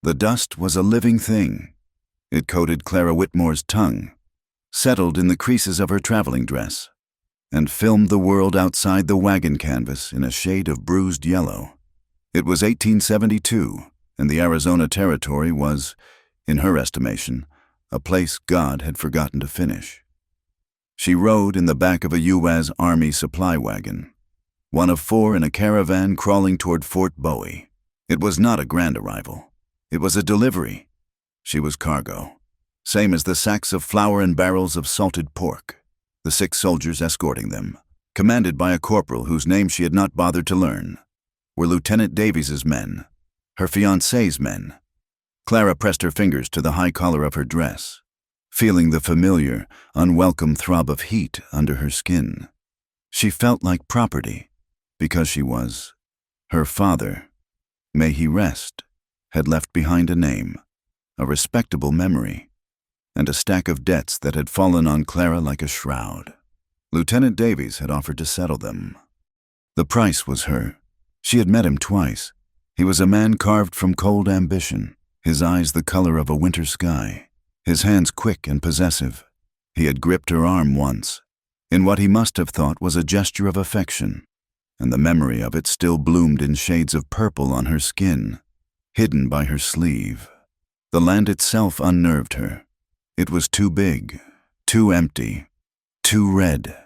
The dust was a living thing. It coated Clara Whitmore's tongue, settled in the creases of her traveling dress, and filmed the world outside the wagon canvas in a shade of bruised yellow. It was 1872, and the Arizona Territory was, in her estimation, a place God had forgotten to finish. She rode in the back of a U.S. Army supply wagon, one of 4 in a caravan crawling toward Fort Bowie. It was not a grand arrival. It was a delivery. She was cargo, same as the sacks of flour and barrels of salted pork. The 6 soldiers escorting them, commanded by a corporal whose name she had not bothered to learn, were Lieutenant Davies's men, her fiancé's men. Clara pressed her fingers to the high collar of her dress, feeling the familiar, unwelcome throb of heat under her skin. She felt like property, because she was. Her father, may he rest, had left behind a name, a respectable memory, and a stack of debts that had fallen on Clara like a shroud. Lieutenant Davies had offered to settle them. The price was her. She had met him twice. He was a man carved from cold ambition, his eyes the color of a winter sky, his hands quick and possessive. He had gripped her arm once, in what he must have thought was a gesture of affection, and the memory of it still bloomed in shades of purple on her skin, hidden by her sleeve. The land itself unnerved her. It was too big, too empty, too red.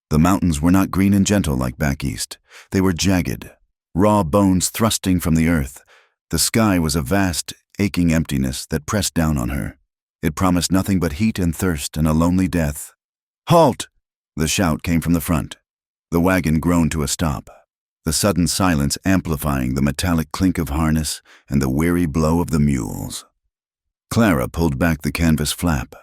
The mountains were not green and gentle like back east. They were jagged, raw bones thrusting from the earth. The sky was a vast, aching emptiness that pressed down on her. It promised nothing but heat and thirst and a lonely death. "Halt!" The shout came from the front. The wagon groaned to a stop, the sudden silence amplifying the metallic clink of harness and the weary blow of the mules. Clara pulled back the canvas flap.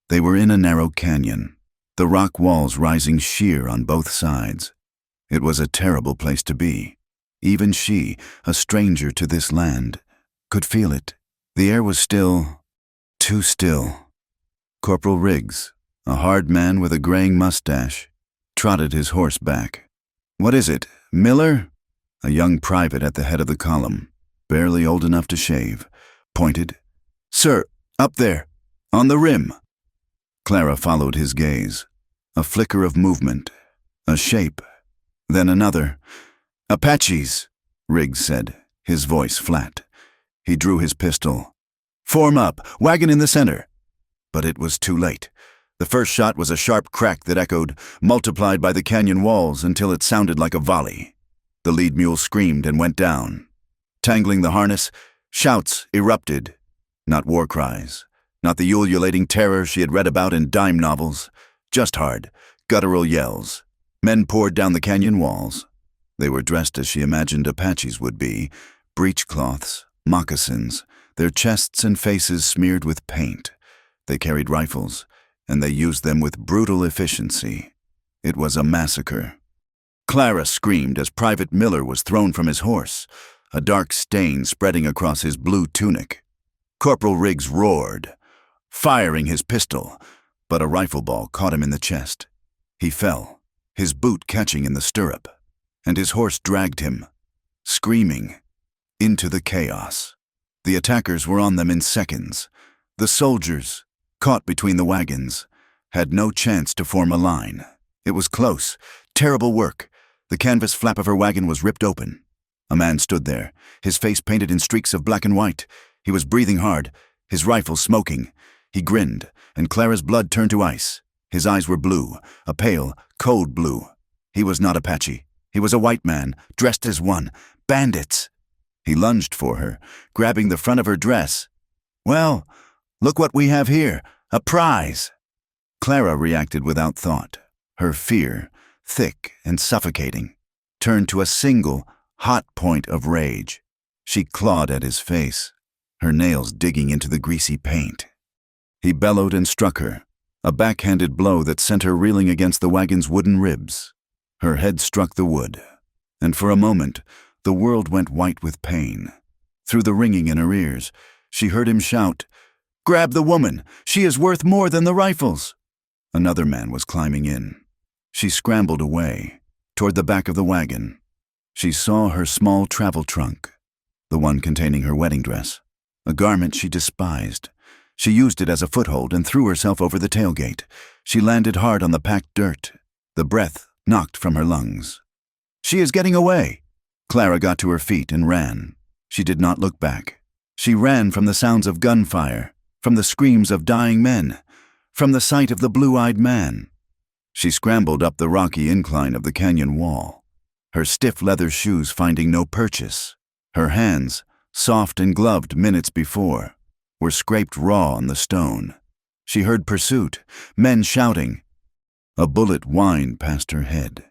They were in a narrow canyon, the rock walls rising sheer on both sides. It was a terrible place to be. Even she, a stranger to this land, could feel it. The air was still, too still. Corporal Riggs, a hard man with a graying mustache, trotted his horse back. "What is it, Miller?" A young private at the head of the column, barely old enough to shave, pointed. "Sir, up there, on the rim." Clara followed his gaze. A flicker of movement, a shape, then another. "Apaches," Riggs said, his voice flat. He drew his pistol. "Form up, wagon in the center." But it was too late. The first shot was a sharp crack that echoed, multiplied by the canyon walls until it sounded like a volley. The lead mule screamed and went down. Tangling the harness, shouts erupted. Not war cries, not the ululating terror she had read about in dime novels, just hard, guttural yells. Men poured down the canyon walls. They were dressed as she imagined Apaches would be, breechcloths, moccasins, their chests and faces smeared with paint. They carried rifles, and they used them with brutal efficiency. It was a massacre. Clara screamed as Private Miller was thrown from his horse, a dark stain spreading across his blue tunic. Corporal Riggs roared, firing his pistol, but a rifle ball caught him in the chest. He fell, his boot catching in the stirrup, and his horse dragged him, screaming, into the chaos. The attackers were on them in seconds. The soldiers, caught between the wagons, had no chance to form a line. It was close, terrible work. The canvas flap of her wagon was ripped open. A man stood there, his face painted in streaks of black and white. He was breathing hard, his rifle smoking. He grinned, and Clara's blood turned to ice. His eyes were blue, a pale, cold blue. He was not Apache. He was a white man, dressed as one. Bandits! He lunged for her, grabbing the front of her dress. "Well, look what we have here, a prize!" Clara reacted without thought. Her fear, thick and suffocating, turned to a single, hot point of rage. She clawed at his face, her nails digging into the greasy paint. He bellowed and struck her, a backhanded blow that sent her reeling against the wagon's wooden ribs. Her head struck the wood, and for a moment, the world went white with pain. Through the ringing in her ears, she heard him shout, "Grab the woman! She is worth more than the rifles!" Another man was climbing in. She scrambled away, toward the back of the wagon. She saw her small travel trunk, the one containing her wedding dress, a garment she despised. She used it as a foothold and threw herself over the tailgate. She landed hard on the packed dirt. The breath knocked from her lungs. "She is getting away!" Clara got to her feet and ran. She did not look back. She ran from the sounds of gunfire, from the screams of dying men, from the sight of the blue-eyed man. She scrambled up the rocky incline of the canyon wall, her stiff leather shoes finding no purchase. Her hands, soft and gloved minutes before, were scraped raw on the stone. She heard pursuit, men shouting. A bullet whined past her head,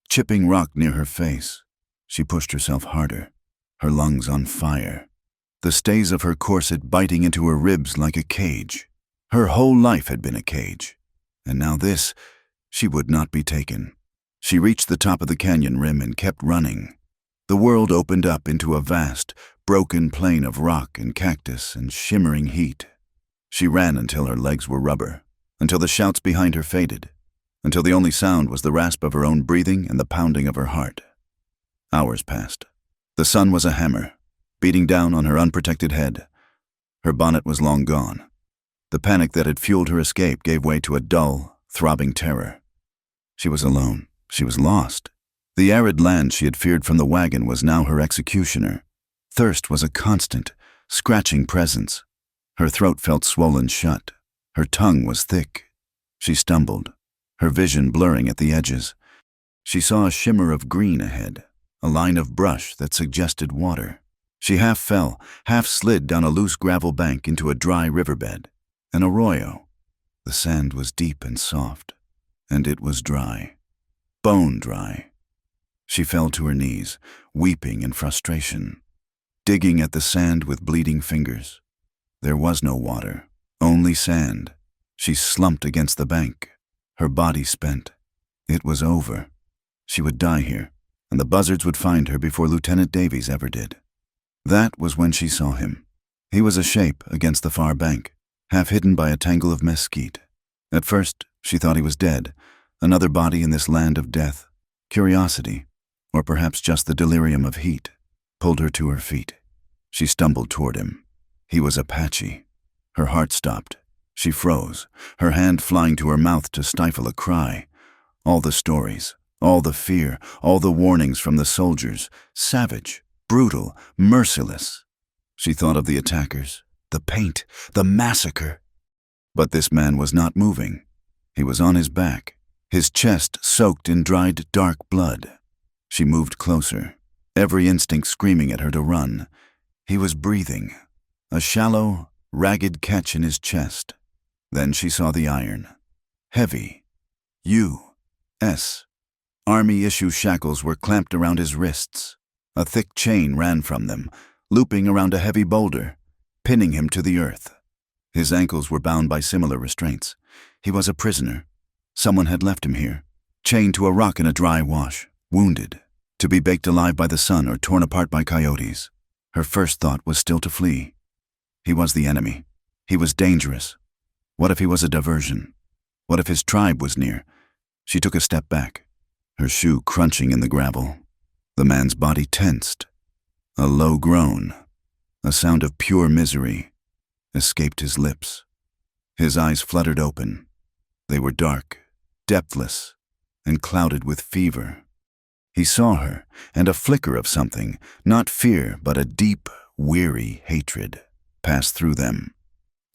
chipping rock near her face. She pushed herself harder, her lungs on fire, the stays of her corset biting into her ribs like a cage. Her whole life had been a cage, and now this, she would not be taken. She reached the top of the canyon rim and kept running. The world opened up into a vast, broken plain of rock and cactus and shimmering heat. She ran until her legs were rubber, until the shouts behind her faded, until the only sound was the rasp of her own breathing and the pounding of her heart. Hours passed. The sun was a hammer, beating down on her unprotected head. Her bonnet was long gone. The panic that had fueled her escape gave way to a dull, throbbing terror. She was alone. She was lost. The arid land she had feared from the wagon was now her executioner. Thirst was a constant, scratching presence. Her throat felt swollen shut. Her tongue was thick. She stumbled, her vision blurring at the edges. She saw a shimmer of green ahead, a line of brush that suggested water. She half fell, half slid down a loose gravel bank into a dry riverbed, an arroyo. The sand was deep and soft, and it was dry, bone dry. She fell to her knees, weeping in frustration, digging at the sand with bleeding fingers. There was no water, only sand. She slumped against the bank, her body spent. It was over. She would die here, and the buzzards would find her before Lieutenant Davies ever did. That was when she saw him. He was a shape against the far bank, half hidden by a tangle of mesquite. At first, she thought he was dead, another body in this land of death. Curiosity, or perhaps just the delirium of heat, pulled her to her feet. She stumbled toward him. He was Apache. Her heart stopped. She froze, her hand flying to her mouth to stifle a cry. All the stories, all the fear, all the warnings from the soldiers, savage, brutal, merciless. She thought of the attackers, the paint, the massacre. But this man was not moving. He was on his back, his chest soaked in dried, dark blood. She moved closer, every instinct screaming at her to run. He was breathing, a shallow, ragged catch in his chest. Then she saw the iron. Heavy. U.S. Army-issue shackles were clamped around his wrists. A thick chain ran from them, looping around a heavy boulder, pinning him to the earth. His ankles were bound by similar restraints. He was a prisoner. Someone had left him here, chained to a rock in a dry wash, wounded, to be baked alive by the sun or torn apart by coyotes. Her first thought was still to flee. He was the enemy. He was dangerous. What if he was a diversion? What if his tribe was near? She took a step back, her shoe crunching in the gravel. The man's body tensed. A low groan, a sound of pure misery, escaped his lips. His eyes fluttered open. They were dark, depthless, and clouded with fever. He saw her, and a flicker of something, not fear, but a deep, weary hatred, passed through them.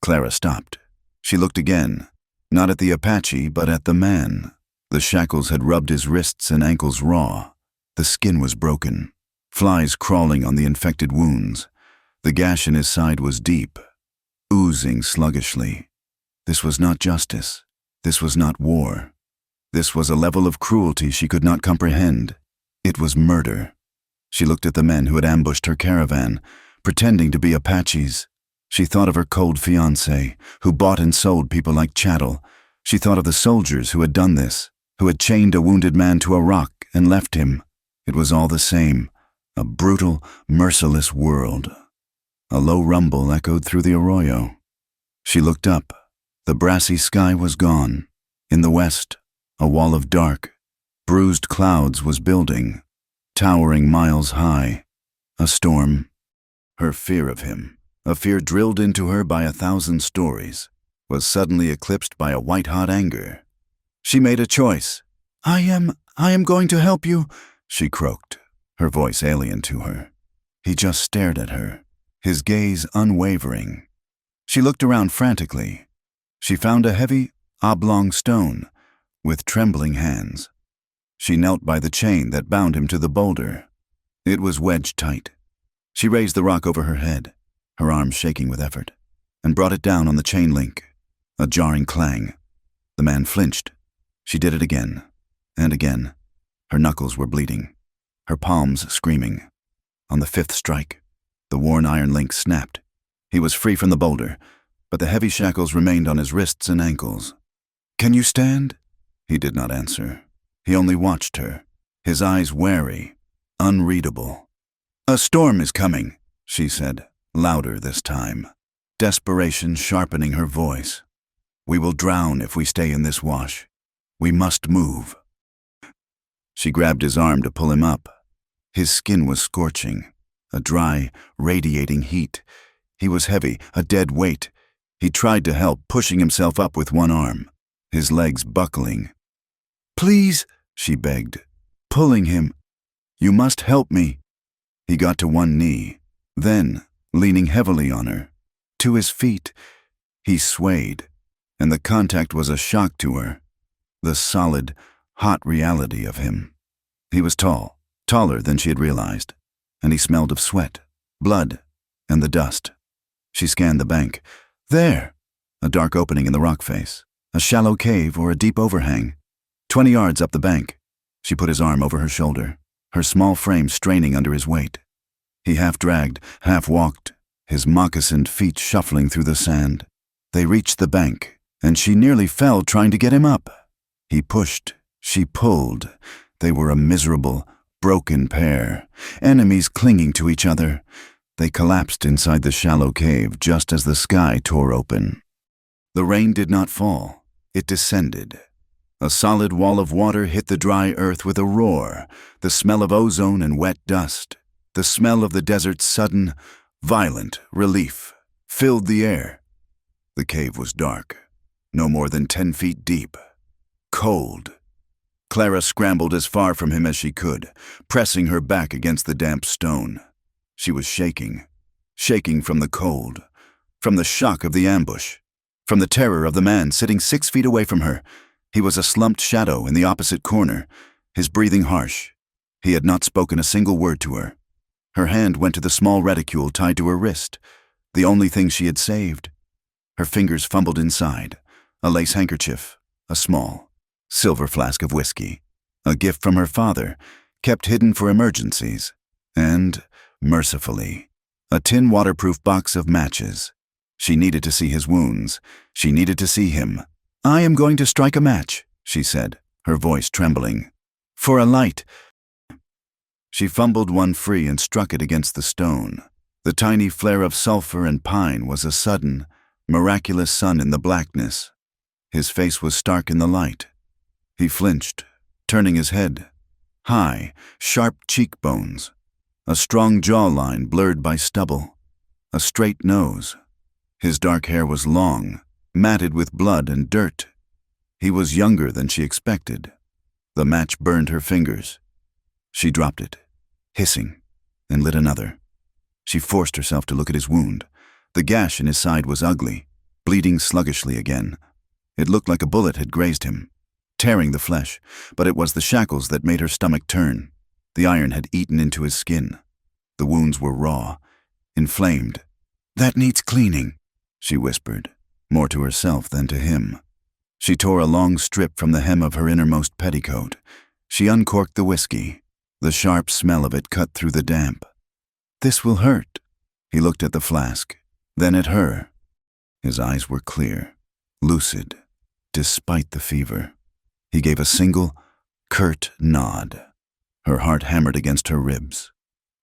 Clara stopped. She looked again, not at the Apache, but at the man. The shackles had rubbed his wrists and ankles raw. The skin was broken, flies crawling on the infected wounds. The gash in his side was deep, oozing sluggishly. This was not justice. This was not war. This was a level of cruelty she could not comprehend. It was murder. She looked at the men who had ambushed her caravan, pretending to be Apaches. She thought of her cold fiancé, who bought and sold people like chattel. She thought of the soldiers who had done this, who had chained a wounded man to a rock and left him. It was all the same, a brutal, merciless world. A low rumble echoed through the arroyo. She looked up. The brassy sky was gone. In the west, a wall of dark, bruised clouds was building, towering miles high. A storm. Her fear of him, a fear drilled into her by 1,000 stories, was suddenly eclipsed by a white-hot anger. She made a choice. I am going to help you," she croaked, her voice alien to her. He just stared at her, his gaze unwavering. She looked around frantically. She found a heavy, oblong stone, with trembling hands. She knelt by the chain that bound him to the boulder. It was wedged tight. She raised the rock over her head, her arms shaking with effort, and brought it down on the chain link. A jarring clang. The man flinched. She did it again, and again. Her knuckles were bleeding, her palms screaming. On the 5th strike, the worn iron link snapped. He was free from the boulder, but the heavy shackles remained on his wrists and ankles. "Can you stand?" He did not answer. He only watched her, his eyes wary, unreadable. "A storm is coming," she said, louder this time, desperation sharpening her voice. "We will drown if we stay in this wash. We must move." She grabbed his arm to pull him up. His skin was scorching, a dry, radiating heat. He was heavy, a dead weight. He tried to help, pushing himself up with one arm, his legs buckling. "Please," she begged, pulling him. "You must help me." He got to one knee, then, leaning heavily on her, to his feet, he swayed, and the contact was a shock to her, the solid, hot reality of him. He was tall, taller than she had realized, and he smelled of sweat, blood, and the dust. She scanned the bank. There! A dark opening in the rock face, a shallow cave or a deep overhang. 20 yards up the bank. She put his arm over her shoulder, her small frame straining under his weight. He half dragged, half walked, his moccasined feet shuffling through the sand. They reached the bank, and she nearly fell trying to get him up. He pushed, she pulled. They were a miserable, broken pair, enemies clinging to each other. They collapsed inside the shallow cave just as the sky tore open. The rain did not fall. It descended. A solid wall of water hit the dry earth with a roar, the smell of ozone and wet dust. The smell of the desert's sudden, violent relief filled the air. The cave was dark, no more than 10 feet deep. Cold. Clara scrambled as far from him as she could, pressing her back against the damp stone. She was shaking from the cold, from the shock of the ambush, from the terror of the man sitting 6 feet away from her. He was a slumped shadow in the opposite corner, his breathing harsh. He had not spoken a single word to her. Her hand went to the small reticule tied to her wrist, the only thing she had saved. Her fingers fumbled inside, a lace handkerchief, a small, silver flask of whiskey, a gift from her father, kept hidden for emergencies, and, mercifully, a tin waterproof box of matches. She needed to see his wounds. She needed to see him. "I am going to strike a match," she said, her voice trembling. "For a light." She fumbled one free and struck it against the stone. The tiny flare of sulfur and pine was a sudden, miraculous sun in the blackness. His face was stark in the light. He flinched, turning his head. High, sharp cheekbones. A strong jawline blurred by stubble. A straight nose. His dark hair was long, matted with blood and dirt. He was younger than she expected. The match burned her fingers. She dropped it, hissing, and lit another. She forced herself to look at his wound. The gash in his side was ugly, bleeding sluggishly again. It looked like a bullet had grazed him, tearing the flesh, but it was the shackles that made her stomach turn. The iron had eaten into his skin. The wounds were raw, inflamed. "That needs cleaning," she whispered, more to herself than to him. She tore a long strip from the hem of her innermost petticoat. She uncorked the whiskey. The sharp smell of it cut through the damp. "This will hurt." He looked at the flask, then at her. His eyes were clear, lucid, despite the fever. He gave a single, curt nod. Her heart hammered against her ribs.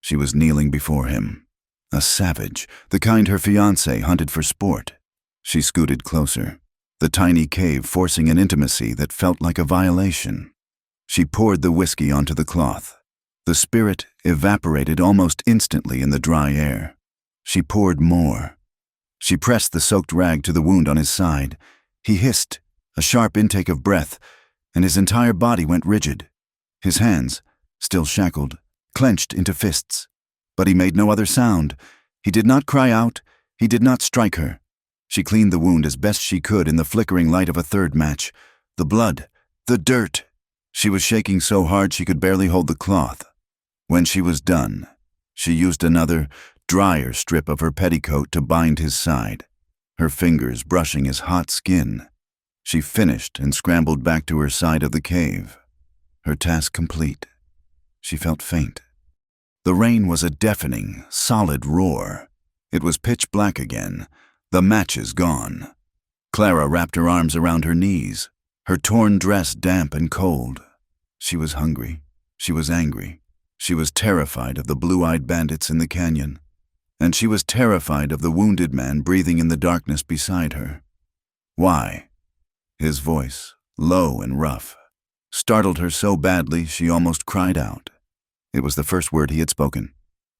She was kneeling before him. A savage, the kind her fiancé hunted for sport. She scooted closer, the tiny cave forcing an intimacy that felt like a violation. She poured the whiskey onto the cloth. The spirit evaporated almost instantly in the dry air. She poured more. She pressed the soaked rag to the wound on his side. He hissed, a sharp intake of breath, and his entire body went rigid. His hands, still shackled, clenched into fists. But he made no other sound. He did not cry out. He did not strike her. She cleaned the wound as best she could in the flickering light of a third match. The blood, the dirt. She was shaking so hard she could barely hold the cloth. When she was done, she used another, drier strip of her petticoat to bind his side, her fingers brushing his hot skin. She finished and scrambled back to her side of the cave. Her task complete. She felt faint. The rain was a deafening, solid roar. It was pitch black again, the matches gone. Clara wrapped her arms around her knees, her torn dress damp and cold. She was hungry. She was angry. She was terrified of the blue-eyed bandits in the canyon. And she was terrified of the wounded man breathing in the darkness beside her. Why? His voice, low and rough, startled her so badly she almost cried out. It was the first word he had spoken.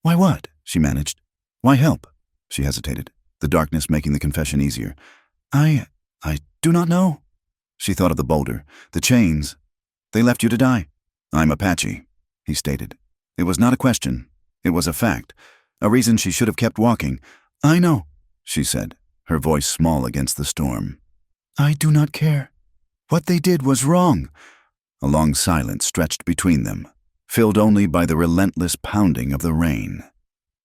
"Why what?" she managed. "Why help?" She hesitated, the darkness making the confession easier. I do not know." She thought of the boulder, the chains. "They left you to die." "I'm Apache," he stated. It was not a question. It was a fact, a reason she should have kept walking. "I know," she said, her voice small against the storm. "I do not care. What they did was wrong." A long silence stretched between them, filled only by the relentless pounding of the rain.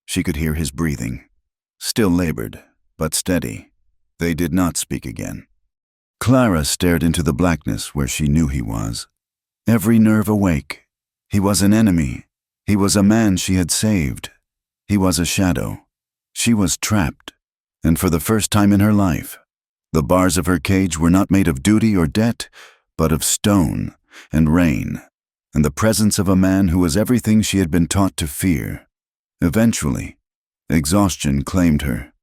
She could hear his breathing, still labored, but steady. They did not speak again. Clara stared into the blackness where she knew he was, every nerve awake. He was an enemy. He was a man she had saved. He was a shadow. She was trapped, and for the first time in her life, the bars of her cage were not made of duty or debt, but of stone and rain, and the presence of a man who was everything she had been taught to fear. Eventually, exhaustion claimed her.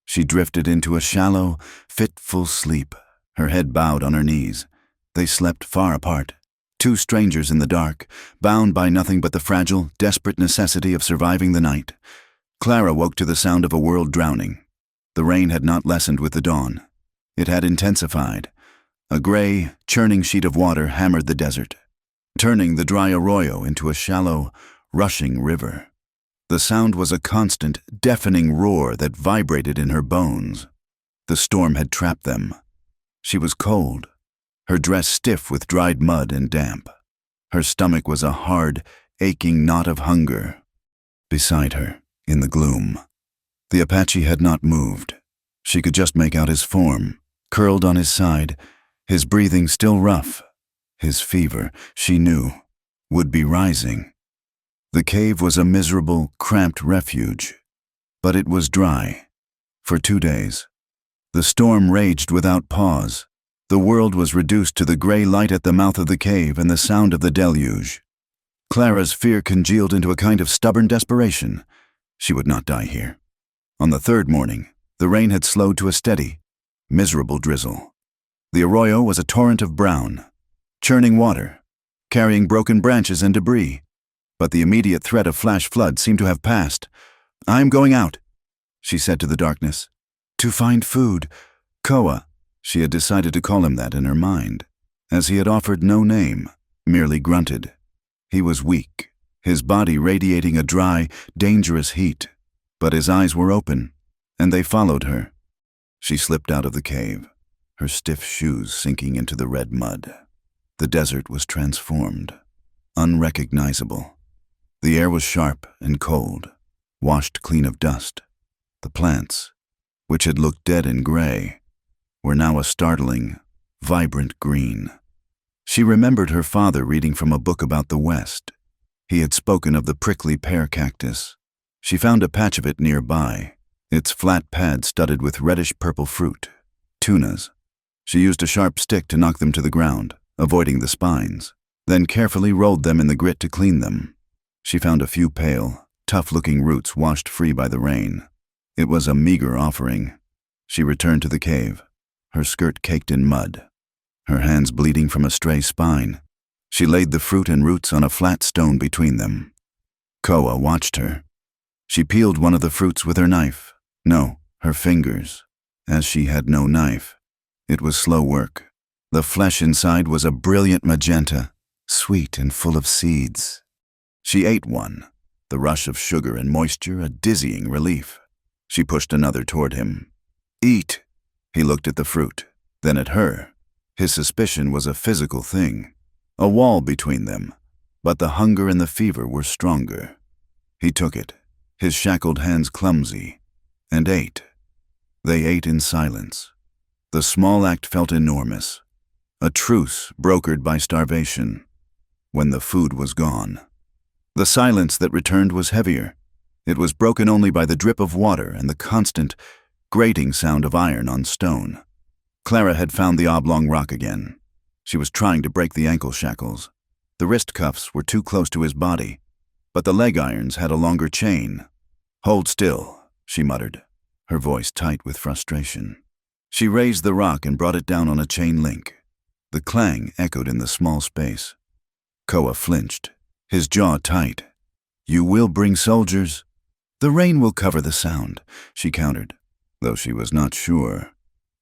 She drifted into a shallow, fitful sleep, her head bowed on her knees. They slept far apart, two strangers in the dark, bound by nothing but the fragile, desperate necessity of surviving the night. Clara woke to the sound of a world drowning. The rain had not lessened with the dawn. It had intensified. A gray, churning sheet of water hammered the desert, turning the dry arroyo into a shallow, rushing river. The sound was a constant, deafening roar that vibrated in her bones. The storm had trapped them. She was cold, her dress stiff with dried mud and damp. Her stomach was a hard, aching knot of hunger. Beside her, in the gloom, the Apache had not moved. She could just make out his form, curled on his side, his breathing still rough. His fever, she knew, would be rising. The cave was a miserable, cramped refuge, but it was dry. For 2 days. The storm raged without pause. The world was reduced to the gray light at the mouth of the cave and the sound of the deluge. Clara's fear congealed into a kind of stubborn desperation. She would not die here. On the third morning, the rain had slowed to a steady, miserable drizzle. The arroyo was a torrent of brown, churning water, carrying broken branches and debris. But the immediate threat of flash flood seemed to have passed. "I'm going out," she said to the darkness. "To find food. Koa." She had decided to call him that in her mind, as he had offered no name, merely grunted. He was weak, his body radiating a dry, dangerous heat, but his eyes were open, and they followed her. She slipped out of the cave, her stiff shoes sinking into the red mud. The desert was transformed, unrecognizable. The air was sharp and cold, washed clean of dust. The plants, which had looked dead and gray, were now a startling, vibrant green. She remembered her father reading from a book about the West. He had spoken of the prickly pear cactus. She found a patch of it nearby, its flat pad studded with reddish-purple fruit, tunas. She used a sharp stick to knock them to the ground, avoiding the spines, then carefully rolled them in the grit to clean them. She found a few pale, tough-looking roots washed free by the rain. It was a meager offering. She returned to the cave, her skirt caked in mud, her hands bleeding from a stray spine. She laid the fruit and roots on a flat stone between them. Koa watched her. She peeled one of the fruits with her knife, No, her fingers, as she had no knife. It was slow work. The flesh inside was a brilliant magenta, sweet and full of seeds. She ate one, the rush of sugar and moisture a dizzying relief. She pushed another toward him. Eat! He looked at the fruit, then at her. His suspicion was a physical thing, a wall between them, but the hunger and the fever were stronger. He took it, his shackled hands clumsy, and ate. They ate in silence. The small act felt enormous, a truce brokered by starvation. When the food was gone, the silence that returned was heavier. It was broken only by the drip of water and the constant, grating sound of iron on stone. Clara had found the oblong rock again. She was trying to break the ankle shackles. The wrist cuffs were too close to his body, but the leg irons had a longer chain. "Hold still," she muttered, her voice tight with frustration. She raised the rock and brought it down on a chain link. The clang echoed in the small space. Koa flinched, his jaw tight. "You will bring soldiers?" "The rain will cover the sound," she countered, though she was not sure.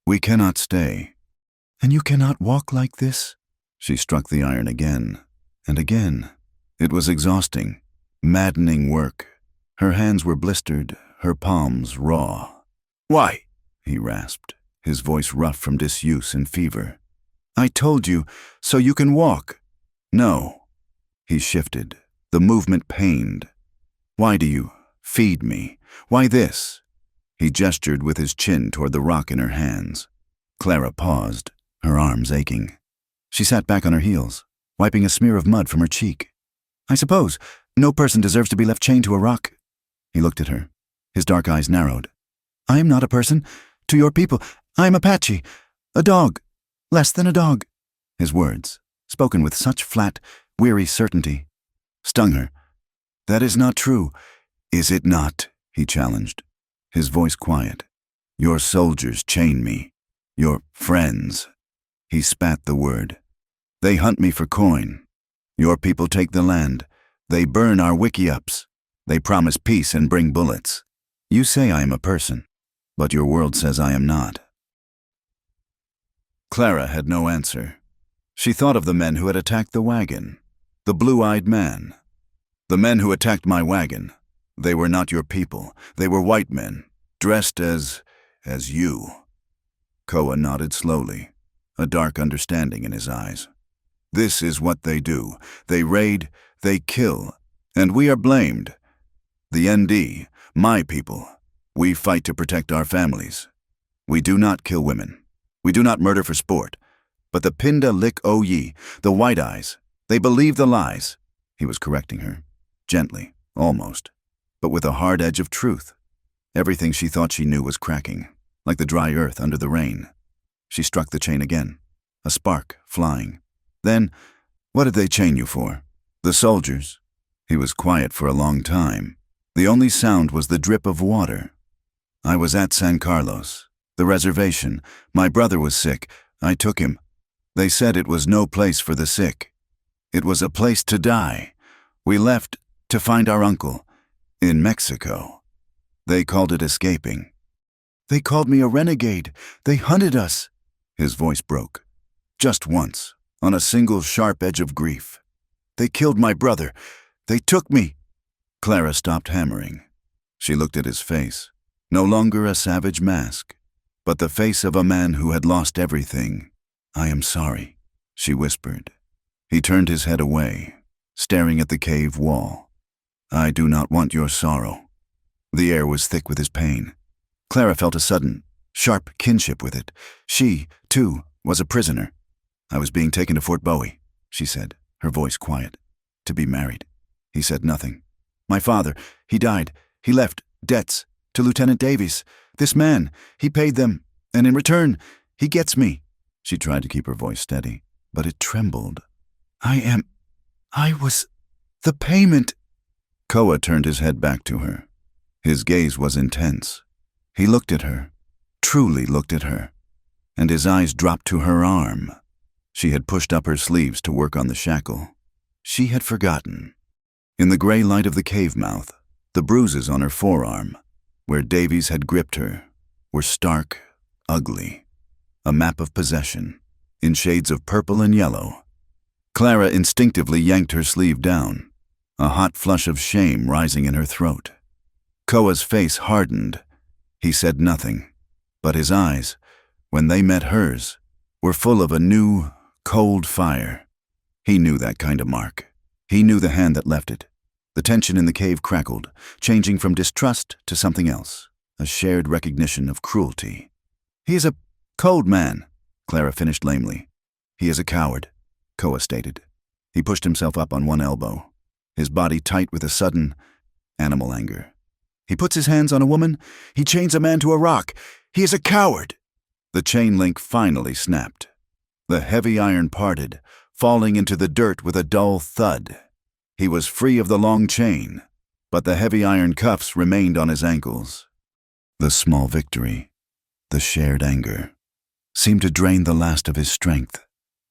"We cannot stay." "And you cannot walk like this?" She struck the iron again and again. It was exhausting, maddening work. Her hands were blistered, her palms raw. "Why?" he rasped, his voice rough from disuse and fever. "I told you, so you can walk." "No." He shifted, the movement pained. "Why do you feed me? Why this?" He gestured with his chin toward the rock in her hands. Clara paused, her arms aching. She sat back on her heels, wiping a smear of mud from her cheek. "I suppose no person deserves to be left chained to a rock." He looked at her, his dark eyes narrowed. "I am not a person. To your people, I am Apache. A dog. Less than a dog." His words, spoken with such flat, weary certainty, stung her. "That is not true, is it not?" he challenged, his voice quiet. "Your soldiers chain me. Your friends." He spat the word. "They hunt me for coin. Your people take the land. They burn our wiki-ups. They promise peace and bring bullets. You say I am a person, but your world says I am not." Clara had no answer. She thought of the men who had attacked the wagon. The blue-eyed man. "The men who attacked my wagon. They were not your people. They were white men, dressed as you." Koa nodded slowly, a dark understanding in his eyes. "This is what they do. They raid, they kill, and we are blamed. The ND, my people, we fight to protect our families. We do not kill women. We do not murder for sport. But the Pinda Lik Oyi, the White Eyes, they believe the lies." He was correcting her, gently, almost, but with a hard edge of truth. Everything she thought she knew was cracking, like the dry earth under the rain. She struck the chain again, a spark flying. "Then, what did they chain you for?" "The soldiers." He was quiet for a long time. The only sound was the drip of water. "I was at San Carlos, the reservation. My brother was sick. I took him. They said it was no place for the sick. It was a place to die. We left to find our uncle in Mexico. They called it escaping." "They called me a renegade. They hunted us." His voice broke. "Just once, on a single sharp edge of grief. They killed my brother. They took me." Clara stopped hammering. She looked at his face, no longer a savage mask, but the face of a man who had lost everything. "I am sorry," she whispered. He turned his head away, staring at the cave wall. "I do not want your sorrow." The air was thick with his pain. Clara felt a sudden, sharp kinship with it. She, too, was a prisoner. "I was being taken to Fort Bowie," she said, her voice quiet. "To be married." He said nothing. "My father, he died. He left debts to Lieutenant Davies. This man, he paid them, and in return, he gets me." She tried to keep her voice steady, but it trembled. I was the payment." Koa turned his head back to her. His gaze was intense. He looked at her, truly looked at her, and his eyes dropped to her arm. She had pushed up her sleeves to work on the shackle. She had forgotten. In the gray light of the cave mouth, the bruises on her forearm, Where Davies had gripped her were stark, ugly, a map of possession, in shades of purple and yellow. Clara instinctively yanked her sleeve down, a hot flush of shame rising in her throat. Koa's face hardened. He said nothing, but his eyes, when they met hers, were full of a new, cold fire. He knew that kind of mark. He knew the hand that left it. The tension in the cave crackled, changing from distrust to something else, a shared recognition of cruelty. "He is a cold man," Clara finished lamely. "He is a coward," Koa stated. He pushed himself up on one elbow, his body tight with a sudden, animal anger. "He puts his hands on a woman. He chains a man to a rock. He is a coward." The chain link finally snapped. The heavy iron parted, falling into the dirt with a dull thud. He was free of the long chain, but the heavy iron cuffs remained on his ankles. The small victory, the shared anger, seemed to drain the last of his strength.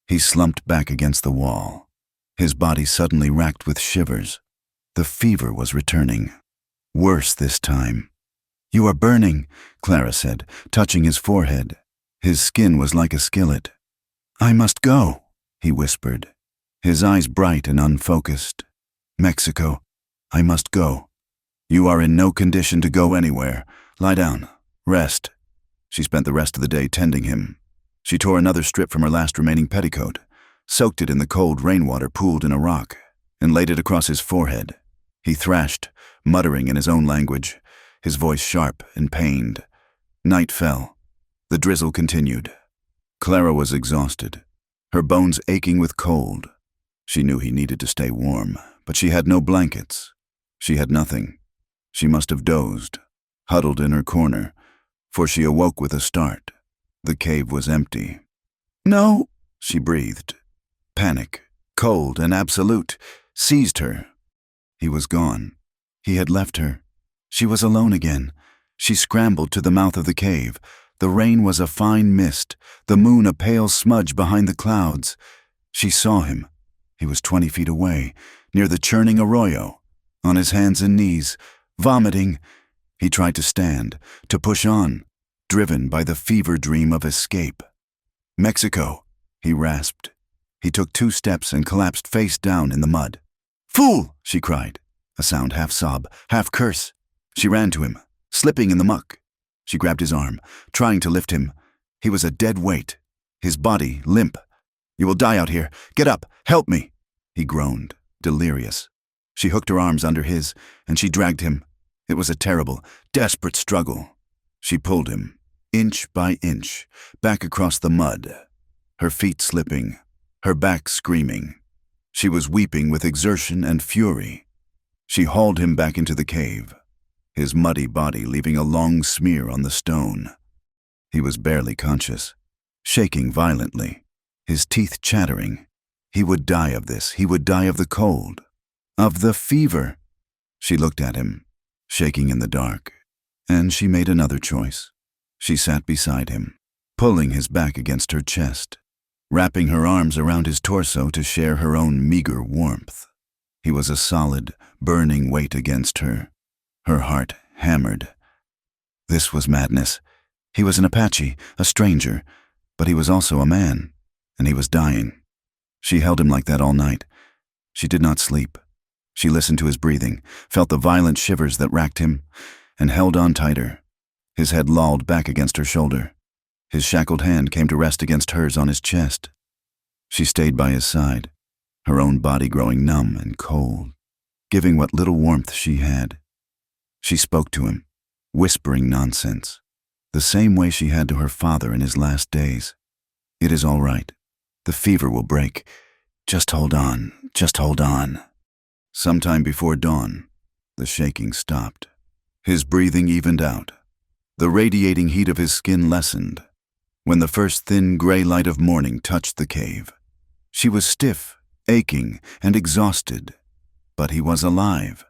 He slumped back against the wall, his body suddenly racked with shivers. The fever was returning. Worse this time. "You are burning," Clara said, touching his forehead. His skin was like a skillet. "I must go," he whispered, his eyes bright and unfocused. "Mexico, I must go." "You are in no condition to go anywhere. Lie down. Rest." She spent the rest of the day tending him. She tore another strip from her last remaining petticoat, soaked it in the cold rainwater pooled in a rock, and laid it across his forehead. He thrashed, muttering in his own language, his voice sharp and pained. Night fell. The drizzle continued. Clara was exhausted, her bones aching with cold. She knew he needed to stay warm, but she had no blankets. She had nothing. She must have dozed, huddled in her corner, for she awoke with a start. The cave was empty. "No," she breathed. Panic, cold and absolute, seized her. He was gone. He had left her. She was alone again. She scrambled to the mouth of the cave. The rain was a fine mist, the moon a pale smudge behind the clouds. She saw him. He was 20 feet away, near the churning arroyo, on his hands and knees, vomiting. He tried to stand, to push on, driven by the fever dream of escape. "Mexico," he rasped. He took 2 steps and collapsed face down in the mud. "Fool!" she cried, a sound half sob, half curse. She ran to him, slipping in the muck. She grabbed his arm, trying to lift him. He was a dead weight, his body limp. "You will die out here. Get up. Help me," he groaned, delirious. She hooked her arms under his, and she dragged him. It was a terrible, desperate struggle. She pulled him, inch by inch, back across the mud, her feet slipping, her back screaming. She was weeping with exertion and fury. She hauled him back into the cave, his muddy body leaving a long smear on the stone. He was barely conscious, shaking violently, his teeth chattering. He would die of this. He would die of the cold, of the fever. She looked at him, shaking in the dark, and she made another choice. She sat beside him, pulling his back against her chest, wrapping her arms around his torso to share her own meager warmth. He was a solid, burning weight against her. Her heart hammered. This was madness. He was an Apache, a stranger, but he was also a man, and he was dying. She held him like that all night. She did not sleep. She listened to his breathing, felt the violent shivers that racked him, and held on tighter. His head lolled back against her shoulder. His shackled hand came to rest against hers on his chest. She stayed by his side, her own body growing numb and cold, giving what little warmth she had. She spoke to him, whispering nonsense, the same way she had to her father in his last days. "It is all right. The fever will break. Just hold on, just hold on." Sometime before dawn, the shaking stopped. His breathing evened out. The radiating heat of his skin lessened. When the first thin gray light of morning touched the cave, she was stiff, aching, and exhausted. But he was alive.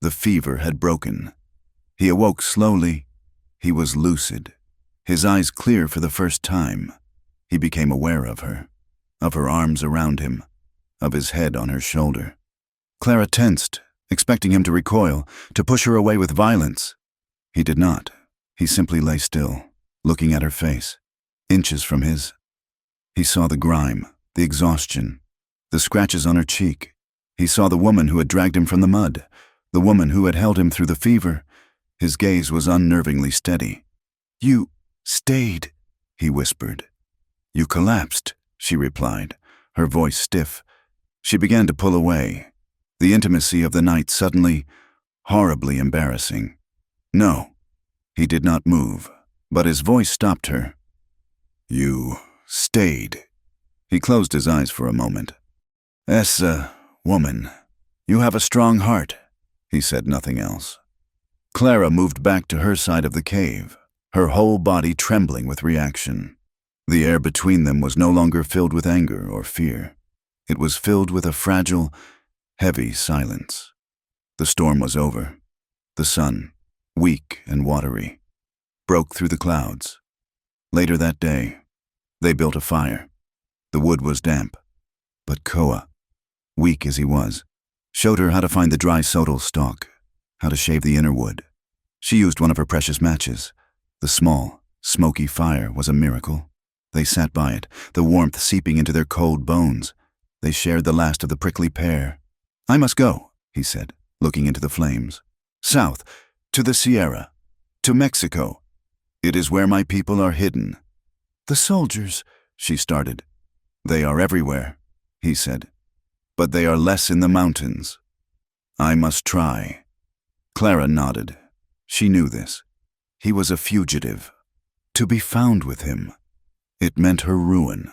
The fever had broken. He awoke slowly. He was lucid, his eyes clear for the first time. He became aware of her arms around him, of his head on her shoulder. Clara tensed, expecting him to recoil, to push her away with violence. He did not. He simply lay still, looking at her face. Inches from his, he saw the grime, the exhaustion, the scratches on her cheek. He saw the woman who had dragged him from the mud, the woman who had held him through the fever. His gaze was unnervingly steady. "You stayed," he whispered. "You collapsed," she replied, her voice stiff. She began to pull away, the intimacy of the night suddenly, horribly embarrassing. "No." He did not move, but his voice stopped her. "You stayed." He closed his eyes for a moment. Woman, you have a strong heart." He said nothing else. Clara moved back to her side of the cave, her whole body trembling with reaction. The air between them was no longer filled with anger or fear. It was filled with a fragile, heavy silence. The storm was over. The sun, weak and watery, broke through the clouds. Later that day, they built a fire. The wood was damp, but Koa, weak as he was, showed her how to find the dry sodal stalk, how to shave the inner wood. She used one of her precious matches. The small, smoky fire was a miracle. They sat by it, the warmth seeping into their cold bones. They shared the last of the prickly pear. "I must go," he said, looking into the flames. "South, to the Sierra, to Mexico. It is where my people are hidden." "The soldiers," she started. "They are everywhere," he said, "but they are less in the mountains. I must try." Clara nodded. She knew this. He was a fugitive. To be found with him, it meant her ruin,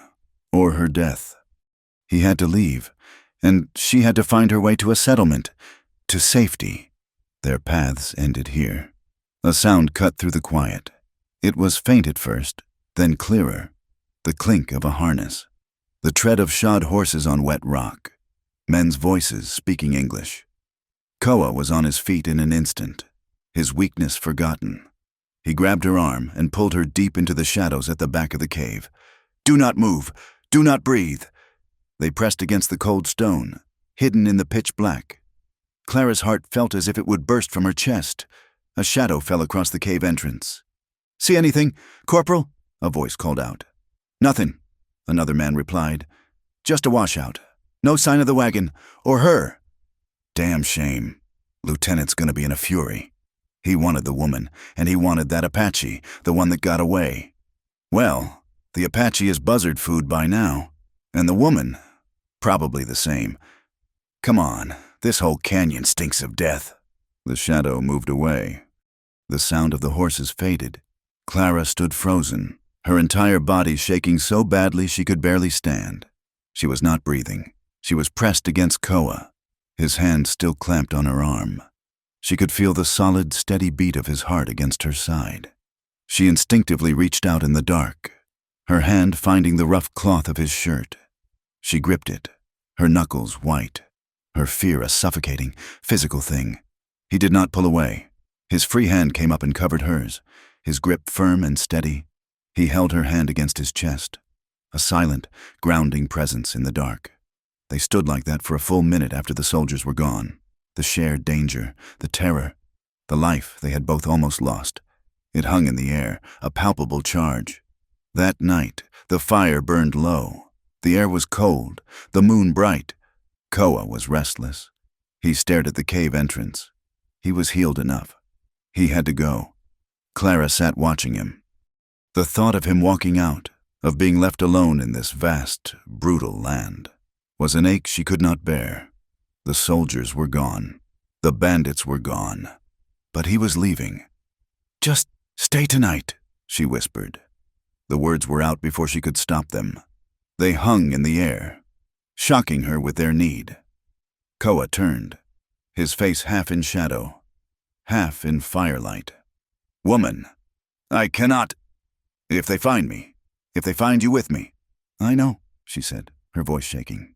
or her death. He had to leave, and she had to find her way to a settlement, to safety. Their paths ended here. A sound cut through the quiet. It was faint at first, then clearer. The clink of a harness. The tread of shod horses on wet rock. Men's voices speaking English. Koa was on his feet in an instant, his weakness forgotten. He grabbed her arm and pulled her deep into the shadows at the back of the cave. "Do not move! Do not breathe!" They pressed against the cold stone, hidden in the pitch black. Clara's heart felt as if it would burst from her chest. A shadow fell across the cave entrance. "See anything, Corporal?" a voice called out. "Nothing," another man replied. "Just a washout. No sign of the wagon, or her." Damn shame. Lieutenant's gonna be in a fury. He wanted the woman, and he wanted that Apache, the one that got away. Well, the Apache is buzzard food by now, and the woman, probably the same. Come on, this whole canyon stinks of death. The shadow moved away. The sound of the horses faded. Clara stood frozen, her entire body shaking so badly she could barely stand. She was not breathing. She was pressed against Koa, his hand still clamped on her arm. She could feel the solid, steady beat of his heart against her side. She instinctively reached out in the dark, her hand finding the rough cloth of his shirt. She gripped it, her knuckles white, her fear a suffocating, physical thing. He did not pull away. His free hand came up and covered hers, his grip firm and steady. He held her hand against his chest, a silent, grounding presence in the dark. They stood like that for a full minute after the soldiers were gone. The shared danger, the terror, the life they had both almost lost. It hung in the air, a palpable charge. That night, the fire burned low. The air was cold, the moon bright. Koa was restless. He stared at the cave entrance. He was healed enough. He had to go. Clara sat watching him. The thought of him walking out, of being left alone in this vast, brutal land, was an ache she could not bear. The soldiers were gone. The bandits were gone. But he was leaving. "Just stay tonight," she whispered. The words were out before she could stop them. They hung in the air, shocking her with their need. Koa turned, his face half in shadow, half in firelight. "Woman, I cannot. If they find me, if they find you with me." "I know," she said, her voice shaking.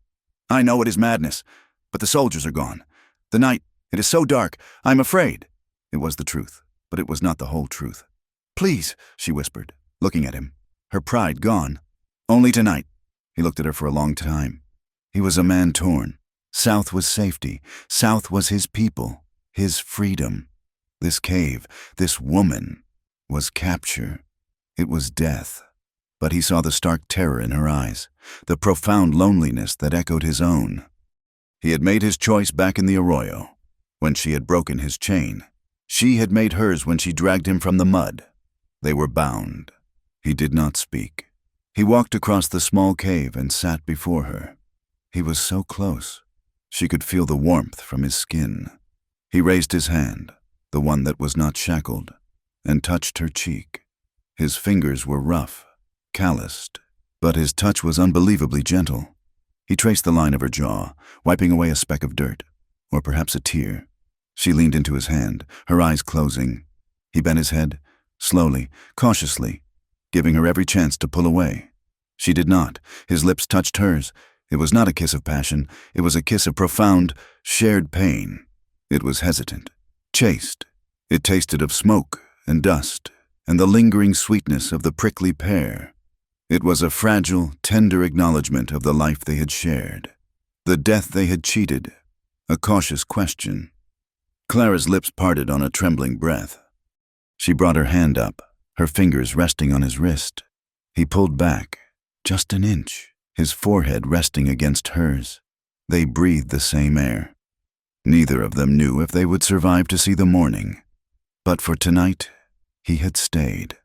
"I know it is madness. But the soldiers are gone. The night, it is so dark, I'm afraid." It was the truth, but it was not the whole truth. "Please," she whispered, looking at him, her pride gone. "Only tonight." He looked at her for a long time. He was a man torn. South was safety. South was his people, his freedom. This cave, this woman, was capture. It was death. But he saw the stark terror in her eyes, the profound loneliness that echoed his own. He had made his choice back in the arroyo, when she had broken his chain. She had made hers when she dragged him from the mud. They were bound. He did not speak. He walked across the small cave and sat before her. He was so close. She could feel the warmth from his skin. He raised his hand, the one that was not shackled, and touched her cheek. His fingers were rough, calloused, but his touch was unbelievably gentle. He traced the line of her jaw, wiping away a speck of dirt, or perhaps a tear. She leaned into his hand, her eyes closing. He bent his head, slowly, cautiously, giving her every chance to pull away. She did not. His lips touched hers. It was not a kiss of passion. It was a kiss of profound, shared pain. It was hesitant, chaste. It tasted of smoke and dust and the lingering sweetness of the prickly pear. It was a fragile, tender acknowledgement of the life they had shared, the death they had cheated, a cautious question. Clara's lips parted on a trembling breath. She brought her hand up, her fingers resting on his wrist. He pulled back, just an inch, his forehead resting against hers. They breathed the same air. Neither of them knew if they would survive to see the morning. But for tonight, he had stayed.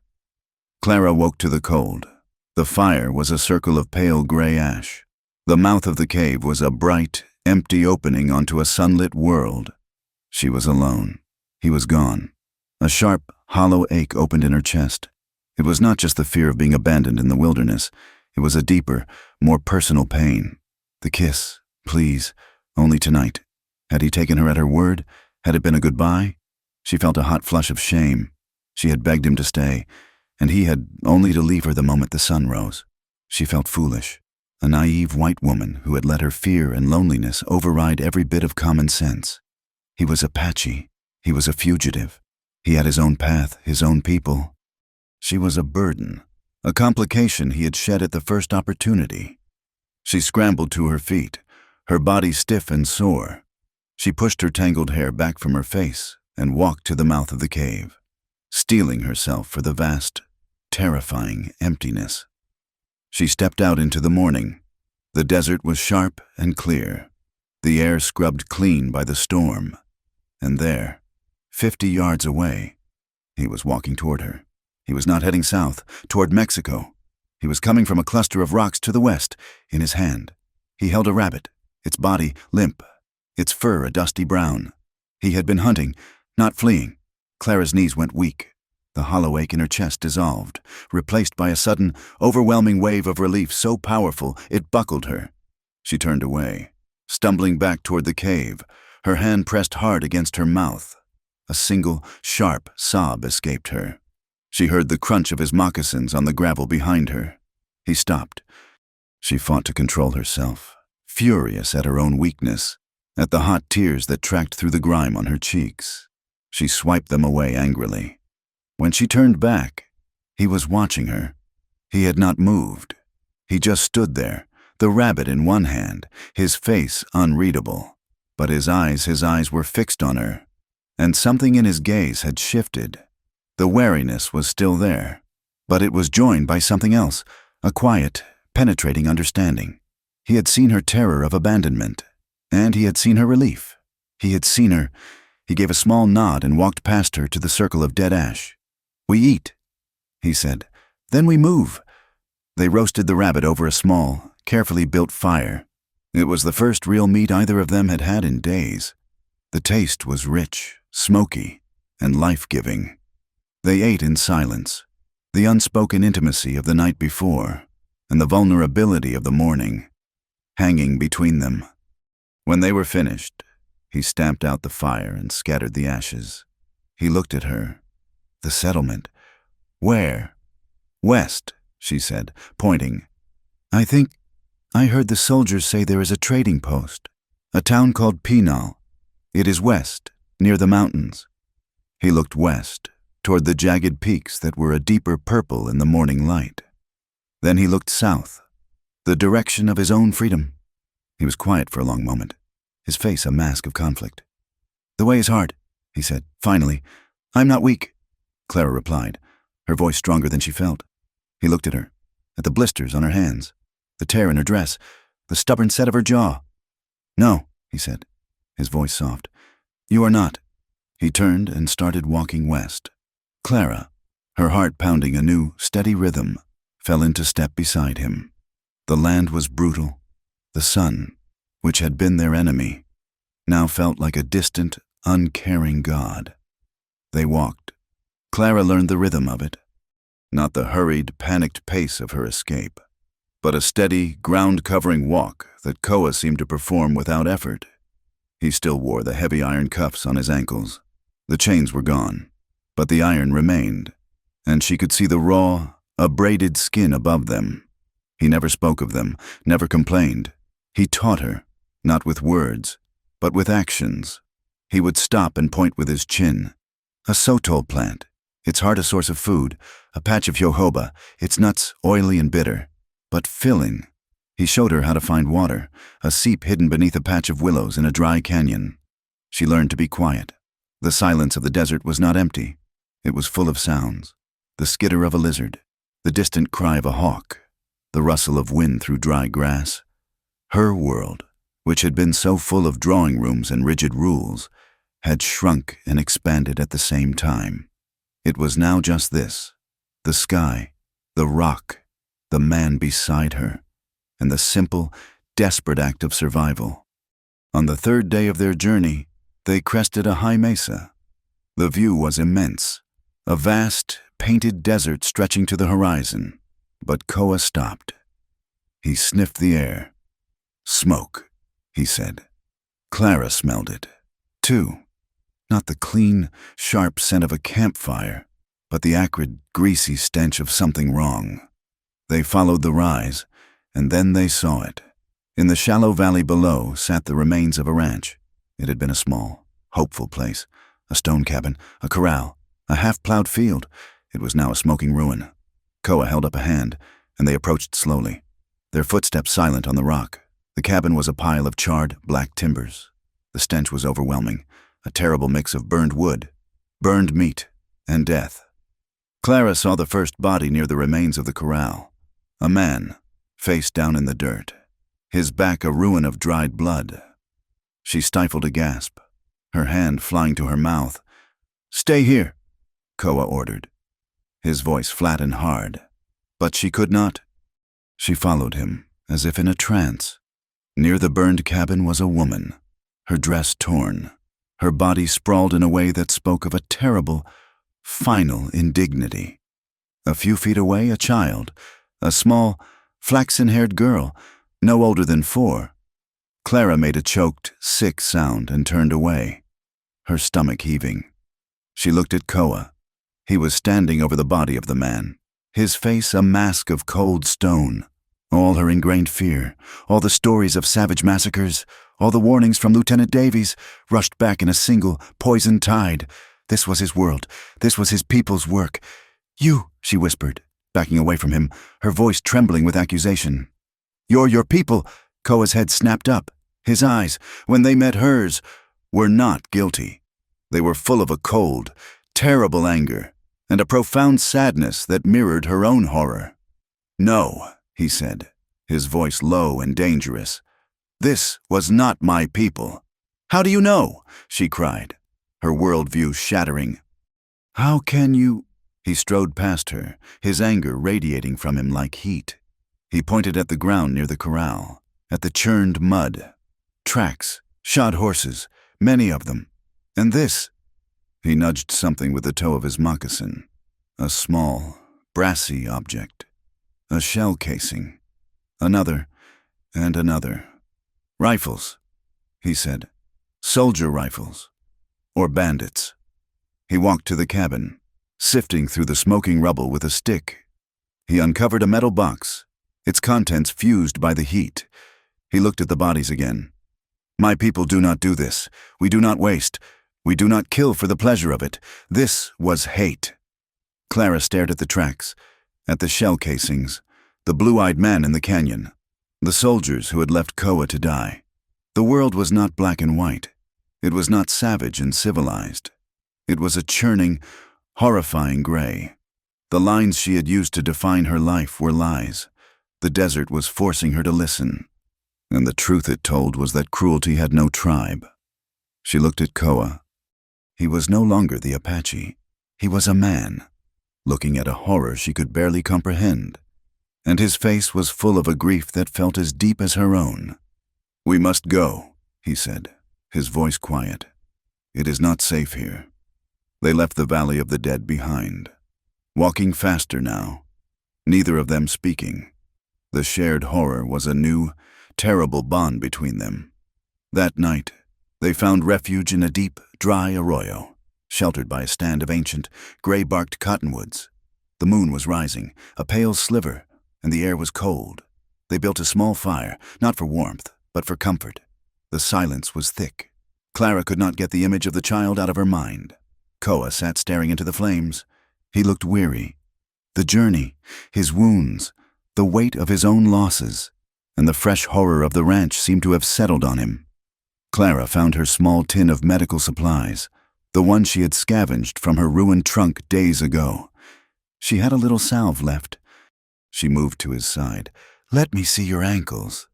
Clara woke to the cold. The fire was a circle of pale gray ash. The mouth of the cave was a bright, empty opening onto a sunlit world. She was alone. He was gone. A sharp, hollow ache opened in her chest. It was not just the fear of being abandoned in the wilderness. It was a deeper, more personal pain. The kiss, please, only tonight. Had he taken her at her word? Had it been a goodbye? She felt a hot flush of shame. She had begged him to stay, and he had only to leave her the moment the sun rose. She felt foolish, a naive white woman who had let her fear and loneliness override every bit of common sense. He was Apache. He was a fugitive. He had his own path, his own people. She was a burden, a complication he had shed at the first opportunity. She scrambled to her feet, her body stiff and sore. She pushed her tangled hair back from her face and walked to the mouth of the cave, steeling herself for the vast, terrifying emptiness. She stepped out into the morning. The desert was sharp and clear, the air scrubbed clean by the storm. And there, 50 yards away, he was walking toward her. He was not heading south, toward Mexico. He was coming from a cluster of rocks to the west. In his hand, he held a rabbit, its body limp, its fur a dusty brown. He had been hunting, not fleeing. Clara's knees went weak. The hollow ache in her chest dissolved, replaced by a sudden, overwhelming wave of relief so powerful it buckled her. She turned away, stumbling back toward the cave, her hand pressed hard against her mouth. A single, sharp sob escaped her. She heard the crunch of his moccasins on the gravel behind her. He stopped. She fought to control herself, furious at her own weakness, at the hot tears that tracked through the grime on her cheeks. She swiped them away angrily. When she turned back, he was watching her. He had not moved. He just stood there, the rabbit in one hand, his face unreadable. But his eyes were fixed on her, and something in his gaze had shifted. The wariness was still there, but it was joined by something else, a quiet, penetrating understanding. He had seen her terror of abandonment, and he had seen her relief. He had seen her. He gave a small nod and walked past her to the circle of dead ash. "We eat," he said. "Then we move." They roasted the rabbit over a small, carefully built fire. It was the first real meat either of them had had in days. The taste was rich, smoky, and life-giving. They ate in silence, the unspoken intimacy of the night before, and the vulnerability of the morning, hanging between them. When they were finished, he stamped out the fire and scattered the ashes. He looked at her. "The settlement." "Where?" "West," she said, pointing. I heard the soldiers say there is a trading post, a town called Penal. It is west, near the mountains." He looked west, toward the jagged peaks that were a deeper purple in the morning light. Then he looked south, the direction of his own freedom. He was quiet for a long moment, his face a mask of conflict. "The way is hard," he said, finally, I'm not weak, Clara replied, her voice stronger than she felt. He looked at her, at the blisters on her hands, the tear in her dress, the stubborn set of her jaw. No, he said, his voice soft. You are not. He turned and started walking west. Clara, her heart pounding a new, steady rhythm, fell into step beside him. The land was brutal. The sun, which had been their enemy, now felt like a distant, uncaring god. They walked. Clara learned the rhythm of it. Not the hurried, panicked pace of her escape, but a steady, ground-covering walk that Koa seemed to perform without effort. He still wore the heavy iron cuffs on his ankles. The chains were gone, but the iron remained, and she could see the raw, abraded skin above them. He never spoke of them, never complained. He taught her, not with words, but with actions. He would stop and point with his chin. A sotol plant. Its heart a source of food, a patch of jojoba, its nuts oily and bitter, but filling. He showed her how to find water, a seep hidden beneath a patch of willows in a dry canyon. She learned to be quiet. The silence of the desert was not empty. It was full of sounds. The skitter of a lizard, the distant cry of a hawk, the rustle of wind through dry grass. Her world, which had been so full of drawing rooms and rigid rules, had shrunk and expanded at the same time. It was now just this: the sky, the rock, the man beside her, and the simple, desperate act of survival. On the third day of their journey, they crested a high mesa. The view was immense, a vast, painted desert stretching to the horizon. But Koa stopped. He sniffed the air. Smoke, he said. Clara smelled it, too. Not the clean, sharp scent of a campfire, but the acrid, greasy stench of something wrong. They followed the rise, and then they saw it. In the shallow valley below sat the remains of a ranch. It had been a small, hopeful place, a stone cabin, a corral, a half-plowed field. It was now a smoking ruin. Koa held up a hand, and they approached slowly, their footsteps silent on the rock. The cabin was a pile of charred, black timbers. The stench was overwhelming, a terrible mix of burned wood, burned meat, and death. Clara saw the first body near the remains of the corral. A man, face down in the dirt, his back a ruin of dried blood. She stifled a gasp, her hand flying to her mouth. "Stay here," Koa ordered, his voice flat and hard. But she could not. She followed him, as if in a trance. Near the burned cabin was a woman, her dress torn, her body sprawled in a way that spoke of a terrible, final indignity. A few feet away, a child, a small, flaxen-haired girl, no older than 4. Clara made a choked, sick sound and turned away, her stomach heaving. She looked at Koa. He was standing over the body of the man, his face a mask of cold stone. All her ingrained fear, all the stories of savage massacres, all the warnings from Lieutenant Davies rushed back in a single, poisoned tide. This was his world. This was his people's work. "You," she whispered, backing away from him, her voice trembling with accusation. "You're your people." Koa's head snapped up. His eyes, when they met hers, were not guilty. They were full of a cold, terrible anger, and a profound sadness that mirrored her own horror. "No," he said, his voice low and dangerous. "This was not my people." "How do you know?" she cried, her worldview shattering. "How can you—" He strode past her, his anger radiating from him like heat. He pointed at the ground near the corral, at the churned mud. Tracks, shod horses, many of them. And this— He nudged something with the toe of his moccasin. A small, brassy object. A shell casing. Another, and another. "Rifles," he said. "Soldier rifles. Or bandits." He walked to the cabin, sifting through the smoking rubble with a stick. He uncovered a metal box, its contents fused by the heat. He looked at the bodies again. "My people do not do this. We do not waste. We do not kill for the pleasure of it. This was hate." Clara stared at the tracks, at the shell casings, the blue-eyed man in the canyon, the soldiers who had left Koa to die. The world was not black and white. It was not savage and civilized. It was a churning, horrifying gray. The lines she had used to define her life were lies. The desert was forcing her to listen, and the truth it told was that cruelty had no tribe. She looked at Koa. He was no longer the Apache. He was a man, looking at a horror she could barely comprehend, and his face was full of a grief that felt as deep as her own. "We must go," he said, his voice quiet. "It is not safe here." They left the Valley of the Dead behind, walking faster now, neither of them speaking. The shared horror was a new, terrible bond between them. That night, they found refuge in a deep, dry arroyo, sheltered by a stand of ancient, gray-barked cottonwoods. The moon was rising, a pale sliver, and the air was cold. They built a small fire, not for warmth, but for comfort. The silence was thick. Clara could not get the image of the child out of her mind. Koa sat staring into the flames. He looked weary. The journey, his wounds, the weight of his own losses, and the fresh horror of the ranch seemed to have settled on him. Clara found her small tin of medical supplies, the one she had scavenged from her ruined trunk days ago. She had a little salve left. She moved to his side. "Let me see your ankles."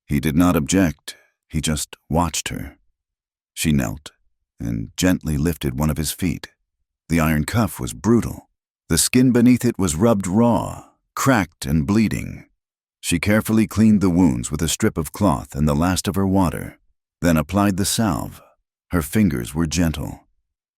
He did not object. He just watched her. She knelt and gently lifted one of his feet. The iron cuff was brutal. The skin beneath it was rubbed raw, cracked and bleeding. She carefully cleaned the wounds with a strip of cloth and the last of her water, then applied the salve. Her fingers were gentle.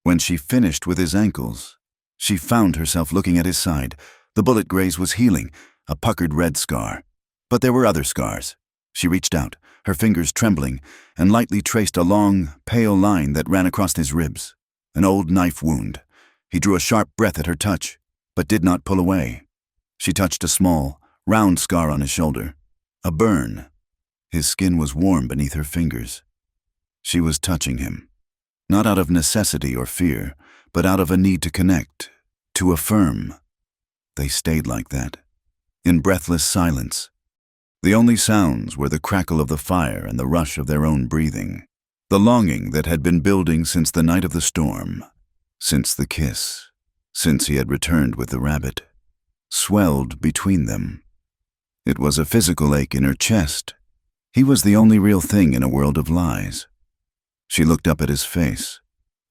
When she finished with his ankles, she found herself looking at his side. The bullet graze was healing, a puckered red scar. But there were other scars. She reached out, her fingers trembling, and lightly traced a long, pale line that ran across his ribs. An old knife wound. He drew a sharp breath at her touch, but did not pull away. She touched a small, round scar on his shoulder. A burn. His skin was warm beneath her fingers. She was touching him, not out of necessity or fear, but out of a need to connect, to affirm. They stayed like that, in breathless silence. The only sounds were the crackle of the fire and the rush of their own breathing, the longing that had been building since the night of the storm, since the kiss, since he had returned with the rabbit, swelled between them. It was a physical ache in her chest. He was the only real thing in a world of lies. She looked up at his face.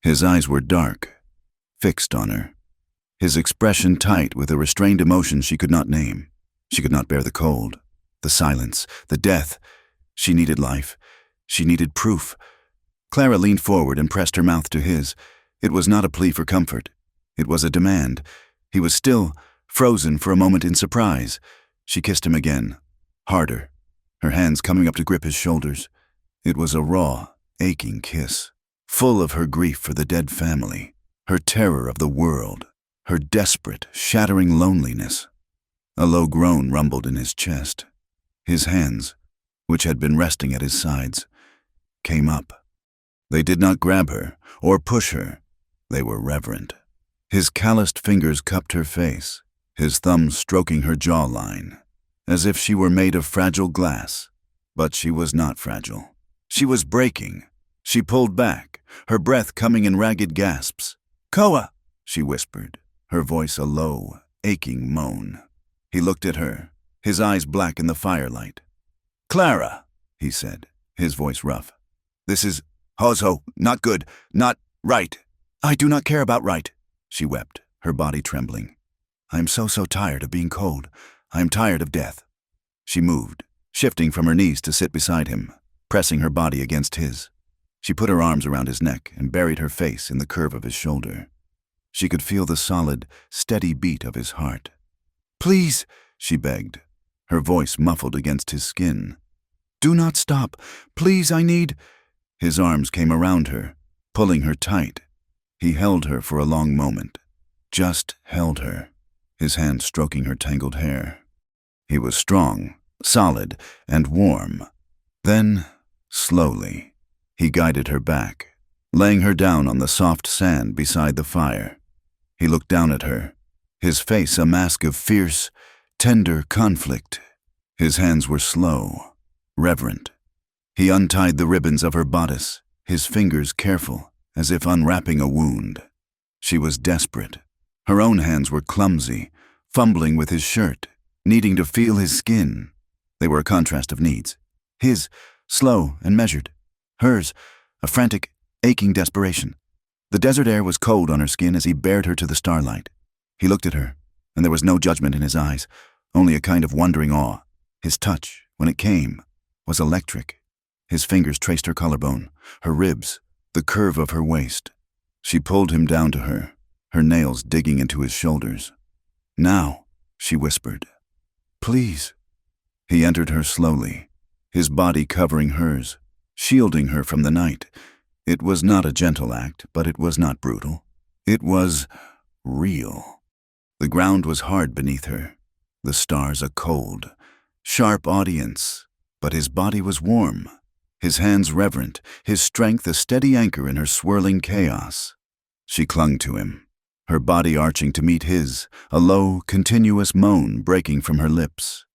His eyes were dark, fixed on her. His expression tight with a restrained emotion she could not name. She could not bear the cold, the silence, the death. She needed life. She needed proof. Clara leaned forward and pressed her mouth to his. It was not a plea for comfort. It was a demand. He was still, frozen for a moment in surprise. She kissed him again, harder, her hands coming up to grip his shoulders. It was a raw, aching kiss, full of her grief for the dead family, her terror of the world, her desperate, shattering loneliness. A low groan rumbled in his chest. His hands, which had been resting at his sides, came up. They did not grab her or push her. They were reverent. His calloused fingers cupped her face, his thumbs stroking her jawline, as if she were made of fragile glass. But she was not fragile. She was breaking. She pulled back, her breath coming in ragged gasps. "Koa!" she whispered, her voice a low, aching moan. He looked at her, his eyes black in the firelight. "Clara," he said, his voice rough. "This is Hozho, not good, not right." "I do not care about right," she wept, her body trembling. "I am so tired of being cold. I am tired of death." She moved, shifting from her knees to sit beside him, pressing her body against his. She put her arms around his neck and buried her face in the curve of his shoulder. She could feel the solid, steady beat of his heart. "Please," she begged, her voice muffled against his skin. "Do not stop. Please, I need—" His arms came around her, pulling her tight. He held her for a long moment, just held her, his hand stroking her tangled hair. He was strong, solid, and warm. Then, slowly, he guided her back, laying her down on the soft sand beside the fire. He looked down at her, his face a mask of fierce, tender conflict. His hands were slow, reverent. He untied the ribbons of her bodice, his fingers careful, as if unwrapping a wound. She was desperate. Her own hands were clumsy, fumbling with his shirt, needing to feel his skin. They were a contrast of needs. His, slow and measured. Hers, a frantic, aching desperation. The desert air was cold on her skin as he bared her to the starlight. He looked at her, and there was no judgment in his eyes, only a kind of wondering awe. His touch, when it came, was electric. His fingers traced her collarbone, her ribs, the curve of her waist. She pulled him down to her, her nails digging into his shoulders. "Now," she whispered. "Please." He entered her slowly, his body covering hers, shielding her from the night. It was not a gentle act, but it was not brutal. It was real. The ground was hard beneath her, the stars a cold, sharp audience, but his body was warm, his hands reverent, his strength a steady anchor in her swirling chaos. She clung to him, her body arching to meet his, a low, continuous moan breaking from her lips.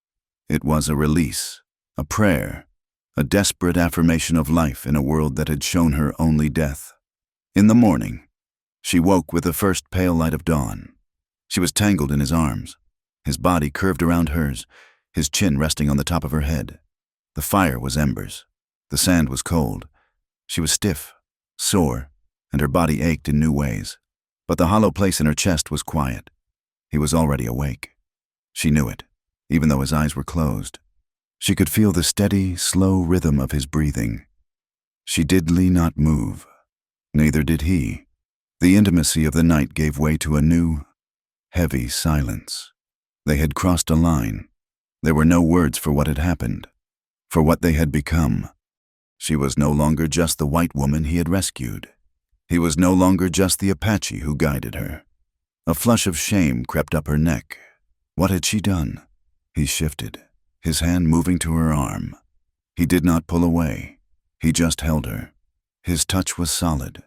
It was a release, a prayer, a desperate affirmation of life in a world that had shown her only death. In the morning, she woke with the first pale light of dawn. She was tangled in his arms, his body curved around hers, his chin resting on the top of her head. The fire was embers. The sand was cold. She was stiff, sore, and her body ached in new ways. But the hollow place in her chest was quiet. He was already awake. She knew it, even though his eyes were closed. She could feel the steady, slow rhythm of his breathing. She didly not move. Neither did he. The intimacy of the night gave way to a new, heavy silence. They had crossed a line. There were no words for what had happened, for what they had become. She was no longer just the white woman he had rescued. He was no longer just the Apache who guided her. A flush of shame crept up her neck. What had she done? He shifted, his hand moving to her arm. He did not pull away. He just held her. His touch was solid,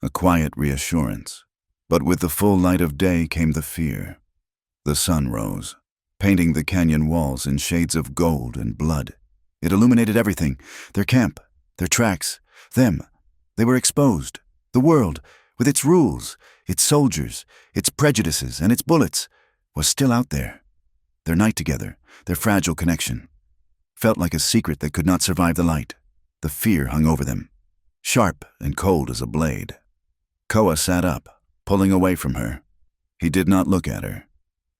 a quiet reassurance. But with the full light of day came the fear. The sun rose, painting the canyon walls in shades of gold and blood. It illuminated everything, their camp, their tracks, them. They were exposed. The world, with its rules, its soldiers, its prejudices, and its bullets, was still out there. Their night together, their fragile connection, felt like a secret that could not survive the light. The fear hung over them, sharp and cold as a blade. Koa sat up, pulling away from her. He did not look at her.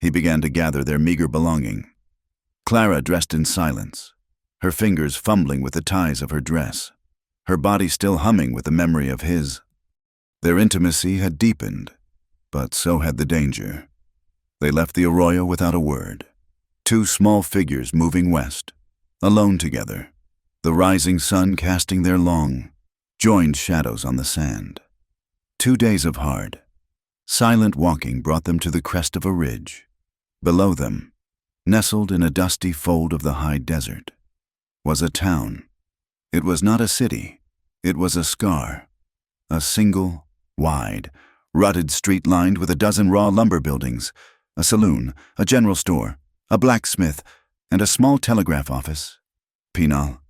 He began to gather their meager belonging. Clara dressed in silence, her fingers fumbling with the ties of her dress, her body still humming with the memory of his. Their intimacy had deepened, but so had the danger. They left the arroyo without a word, two small figures moving west, alone together, the rising sun casting their long, joined shadows on the sand. 2 days of hard, silent walking brought them to the crest of a ridge. Below them, nestled in a dusty fold of the high desert, was a town. It was not a city, it was a scar, a single, wide, rutted street lined with a dozen raw lumber buildings, a saloon, a general store, a blacksmith, and a small telegraph office. Penal.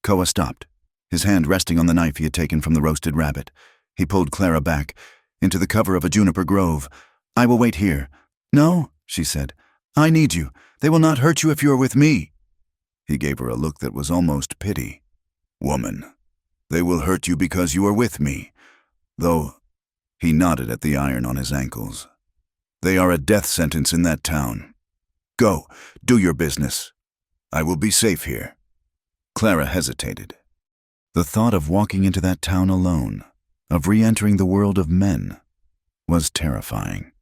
Koa stopped, his hand resting on the knife he had taken from the roasted rabbit. He pulled Clara back, into the cover of a juniper grove. "I will wait here." "No," she said. "I need you. They will not hurt you if you are with me." He gave her a look that was almost pity. "Woman, they will hurt you because you are with me, though—" He nodded at the iron on his ankles. "They are a death sentence in that town. Go, do your business. I will be safe here." Clara hesitated. The thought of walking into that town alone, of re-entering the world of men, was terrifying.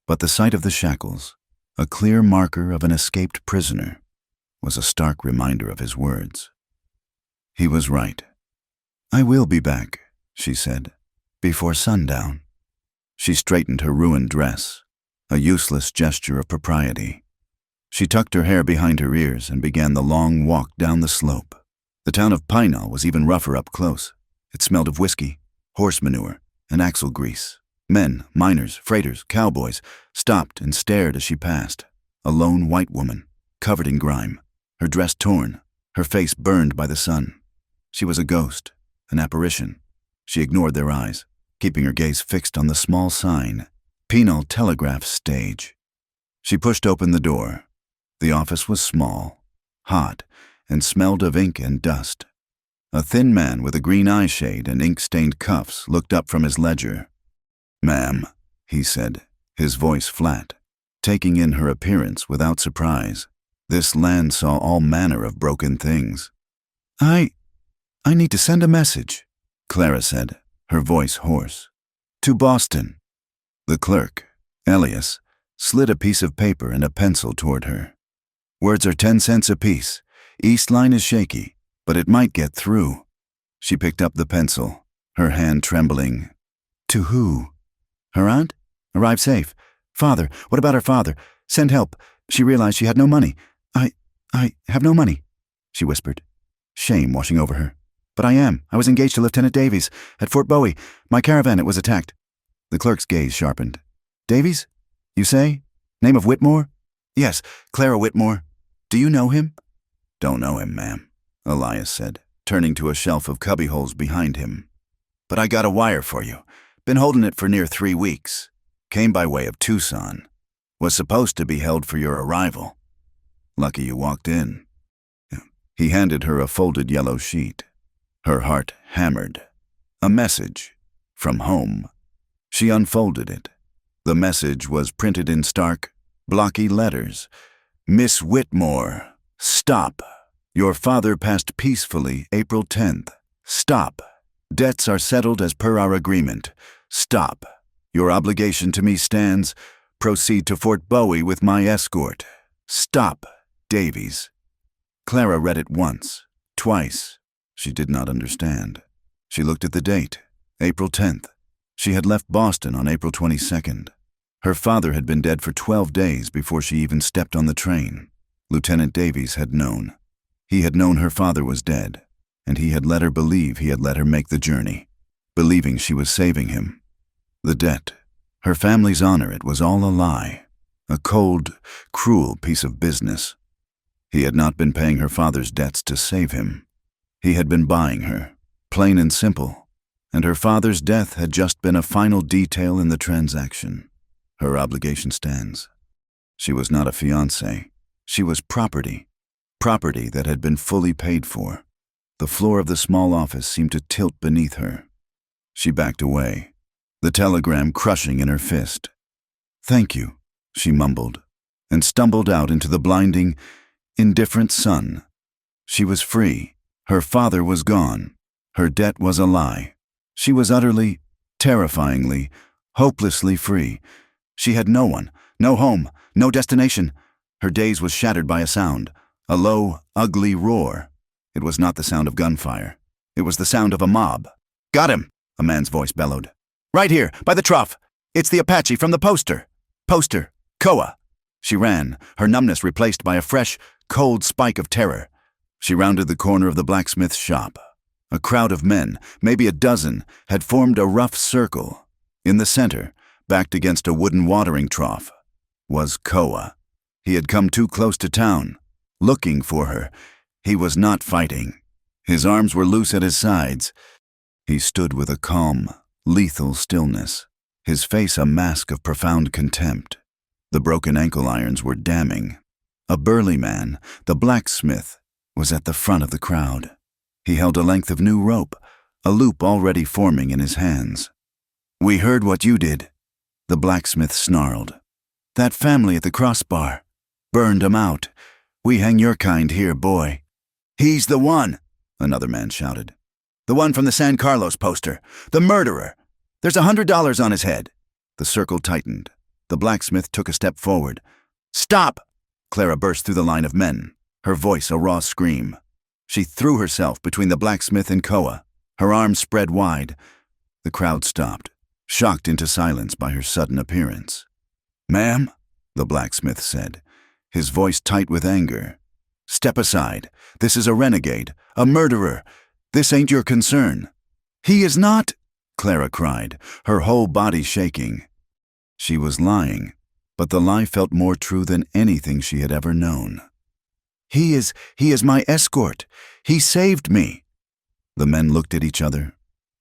But the sight of the shackles, a clear marker of an escaped prisoner, was a stark reminder of his words. He was right. "I will be back," she said, "before sundown." She straightened her ruined dress, a useless gesture of propriety. She tucked her hair behind her ears and began the long walk down the slope. The town of Pinal was even rougher up close. It smelled of whiskey, horse manure, and axle grease. Men, miners, freighters, cowboys stopped and stared as she passed. A lone white woman, covered in grime, her dress torn, her face burned by the sun. She was a ghost, an apparition. She ignored their eyes. keeping her gaze fixed on the small sign, Penal Telegraph Stage. She pushed open the door. The office was small, hot, and smelled of ink and dust. A thin man with a green eye shade and ink-stained cuffs looked up from his ledger. "Ma'am," he said, his voice flat, taking in her appearance without surprise. This land saw all manner of broken things. I need to send a message," Clara said, her voice hoarse. "To Boston." The clerk, Elias, slid a piece of paper and a pencil toward her. "Words are 10 cents apiece. East line is shaky, but it might get through." She picked up the pencil, her hand trembling. "To who?" "Her aunt? Arrived safe. Father, what about her father? Send help. She realized she had no money. I have no money," she whispered, shame washing over her. "But I am. I was engaged to Lieutenant Davies at Fort Bowie. My caravan, it was attacked." The clerk's gaze sharpened. "Davies? You say? Name of Whitmore?" "Yes, Clara Whitmore. Do you know him?" "Don't know him, ma'am," Elias said, turning to a shelf of cubbyholes behind him. "But I got a wire for you. Been holding it for near 3 weeks. Came by way of Tucson. Was supposed to be held for your arrival. Lucky you walked in." He handed her a folded yellow sheet. Her heart hammered. A message. From home. She unfolded it. The message was printed in stark, blocky letters. "Miss Whitmore, stop. Your father passed peacefully April 10th. Stop. Debts are settled as per our agreement. Stop. Your obligation to me stands. Proceed to Fort Bowie with my escort. Stop. Davies." Clara read it once, twice. She did not understand. She looked at the date, April 10th. She had left Boston on April 22nd. Her father had been dead for 12 days before she even stepped on the train. Lieutenant Davies had known. He had known her father was dead, and he had let her believe he had let her make the journey, believing she was saving him. The debt, her family's honor, it was all a lie, a cold, cruel piece of business. He had not been paying her father's debts to save him. He had been buying her, plain and simple, and her father's death had just been a final detail in the transaction. Her obligation stands. She was not a fiancée. She was property that had been fully paid for. The floor of the small office seemed to tilt beneath her. She backed away, the telegram crushing in her fist. "Thank you," she mumbled, and stumbled out into the blinding, indifferent sun. She was free. Her father was gone. Her debt was a lie. She was utterly, terrifyingly, hopelessly free. She had no one, no home, no destination. Her daze was shattered by a sound, a low, ugly roar. It was not the sound of gunfire. It was the sound of a mob. "Got him!" a man's voice bellowed. "Right here, by the trough. It's the Apache from the poster. Poster. Koa." She ran, her numbness replaced by a fresh, cold spike of terror. She rounded the corner of the blacksmith's shop. A crowd of men, maybe a dozen, had formed a rough circle. In the center, backed against a wooden watering trough, was Koa. He had come too close to town, looking for her. He was not fighting. His arms were loose at his sides. He stood with a calm, lethal stillness, his face a mask of profound contempt. The broken ankle irons were damning. A burly man, the blacksmith, was at the front of the crowd. He held a length of new rope, a loop already forming in his hands. "We heard what you did," the blacksmith snarled. "That family at the crossbar. Burned 'em out. We hang your kind here, boy." "He's the one," another man shouted. "The one from the San Carlos poster. The murderer. There's $100 on his head." The circle tightened. The blacksmith took a step forward. "Stop!" Clara burst through the line of men, her voice a raw scream. She threw herself between the blacksmith and Koa, her arms spread wide. The crowd stopped, shocked into silence by her sudden appearance. "Ma'am," the blacksmith said, his voice tight with anger. "Step aside. This is a renegade, a murderer. This ain't your concern." "He is not," Clara cried, her whole body shaking. She was lying, but the lie felt more true than anything she had ever known. He is my escort. He saved me." The men looked at each other,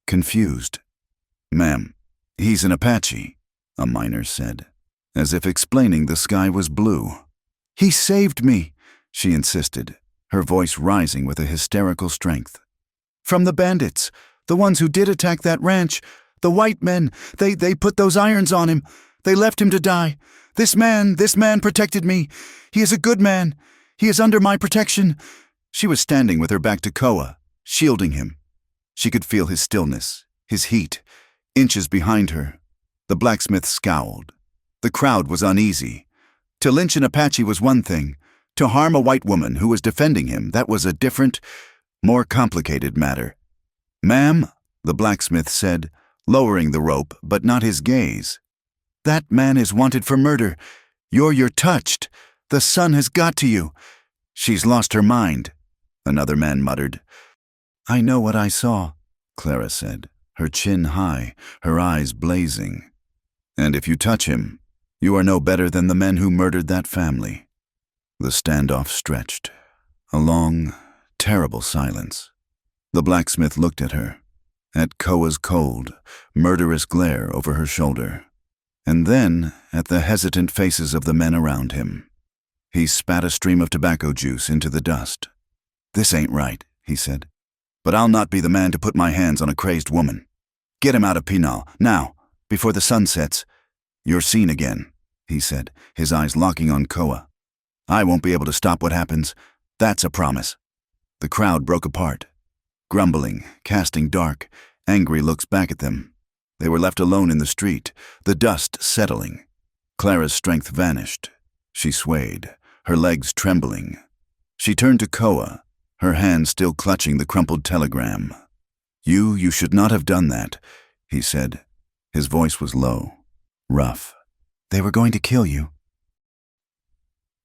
confused. Ma'am, he's an Apache, a miner said, as if explaining the sky was blue. He saved me, she insisted, her voice rising with a hysterical strength. From the bandits, the ones who did attack that ranch, the white men, they put those irons on him. They left him to die. This man protected me. He is a good man. He is under my protection. She was standing with her back to Koa, shielding him. She could feel his stillness, his heat, inches behind her. The blacksmith scowled. The crowd was uneasy. To lynch an Apache was one thing. To harm a white woman who was defending him, that was a different, more complicated matter. Ma'am, the blacksmith said, lowering the rope, but not his gaze. That man is wanted for murder. You're touched. The sun has got to you. She's lost her mind, another man muttered. I know what I saw, Clara said, her chin high, her eyes blazing. And if you touch him, you are no better than the men who murdered that family. The standoff stretched. A long, terrible silence. The blacksmith looked at her, at Koa's cold, murderous glare over her shoulder, and then at the hesitant faces of the men around him. He spat a stream of tobacco juice into the dust. This ain't right, he said, but I'll not be the man to put my hands on a crazed woman. Get him out of Pinal, now, before the sun sets. You're seen again, he said, his eyes locking on Koa. I won't be able to stop what happens. That's a promise. The crowd broke apart, grumbling, casting dark, angry looks back at them. They were left alone in the street, the dust settling. Clara's strength vanished. She swayed, her legs trembling. She turned to Koa, her hand still clutching the crumpled telegram. You should not have done that, he said. His voice was low, rough. They were going to kill you.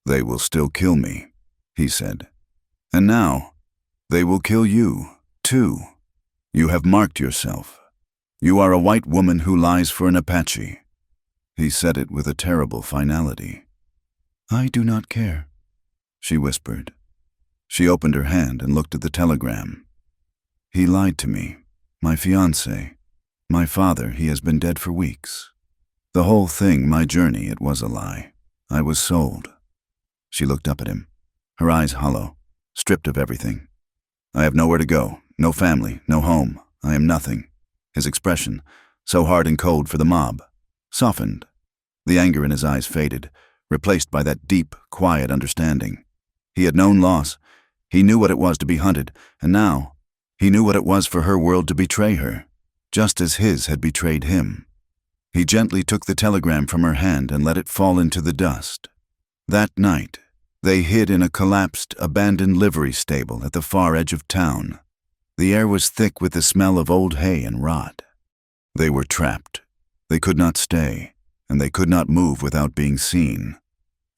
They will still kill me, he said. And now, they will kill you, too. You have marked yourself. You are a white woman who lies for an Apache. He said it with a terrible finality. I do not care, she whispered. She opened her hand and looked at the telegram. He lied to me, my fiancé. My father, he has been dead for weeks. The whole thing, my journey, it was a lie. I was sold. She looked up at him, her eyes hollow, stripped of everything. I have nowhere to go, no family, no home. I am nothing. His expression, so hard and cold for the mob, softened. The anger in his eyes faded, replaced by that deep, quiet understanding. He had known loss. He knew what it was to be hunted, and now he knew what it was for her world to betray her, just as his had betrayed him. He gently took the telegram from her hand and let it fall into the dust. That night, they hid in a collapsed, abandoned livery stable at the far edge of town. The air was thick with the smell of old hay and rot. They were trapped. They could not stay, and they could not move without being seen.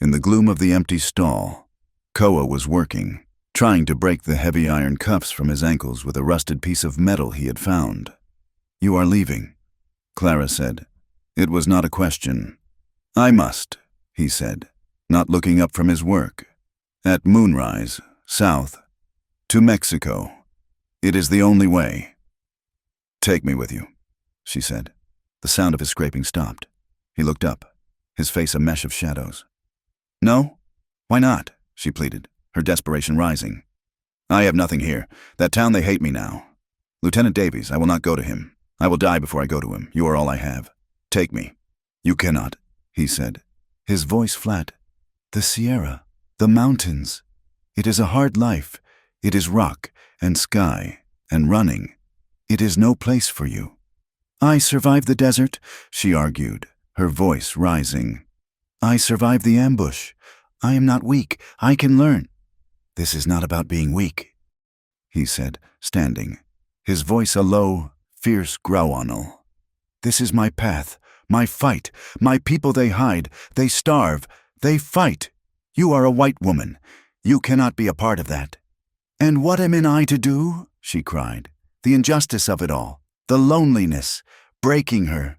In the gloom of the empty stall, Koa was working, trying to break the heavy iron cuffs from his ankles with a rusted piece of metal he had found. You are leaving, Clara said. It was not a question. I must, he said, not looking up from his work. At moonrise, south, to Mexico. It is the only way. Take me with you, she said. The sound of his scraping stopped. He looked up, his face a mesh of shadows. No? Why not? She pleaded, her desperation rising. I have nothing here. That town, they hate me now. Lieutenant Davies, I will not go to him. I will die before I go to him. You are all I have. Take me. You cannot, he said, his voice flat. The Sierra, the mountains. It is a hard life. It is rock and sky and running. It is no place for you. I survived the desert, she argued, her voice rising. I survived the ambush. I am not weak. I can learn. This is not about being weak, he said, standing, his voice a low, fierce growl. This is my path, my fight. My people, they hide, they starve, they fight. You are a white woman. You cannot be a part of that. And what am I to do? She cried. The injustice of it all, the loneliness, breaking her.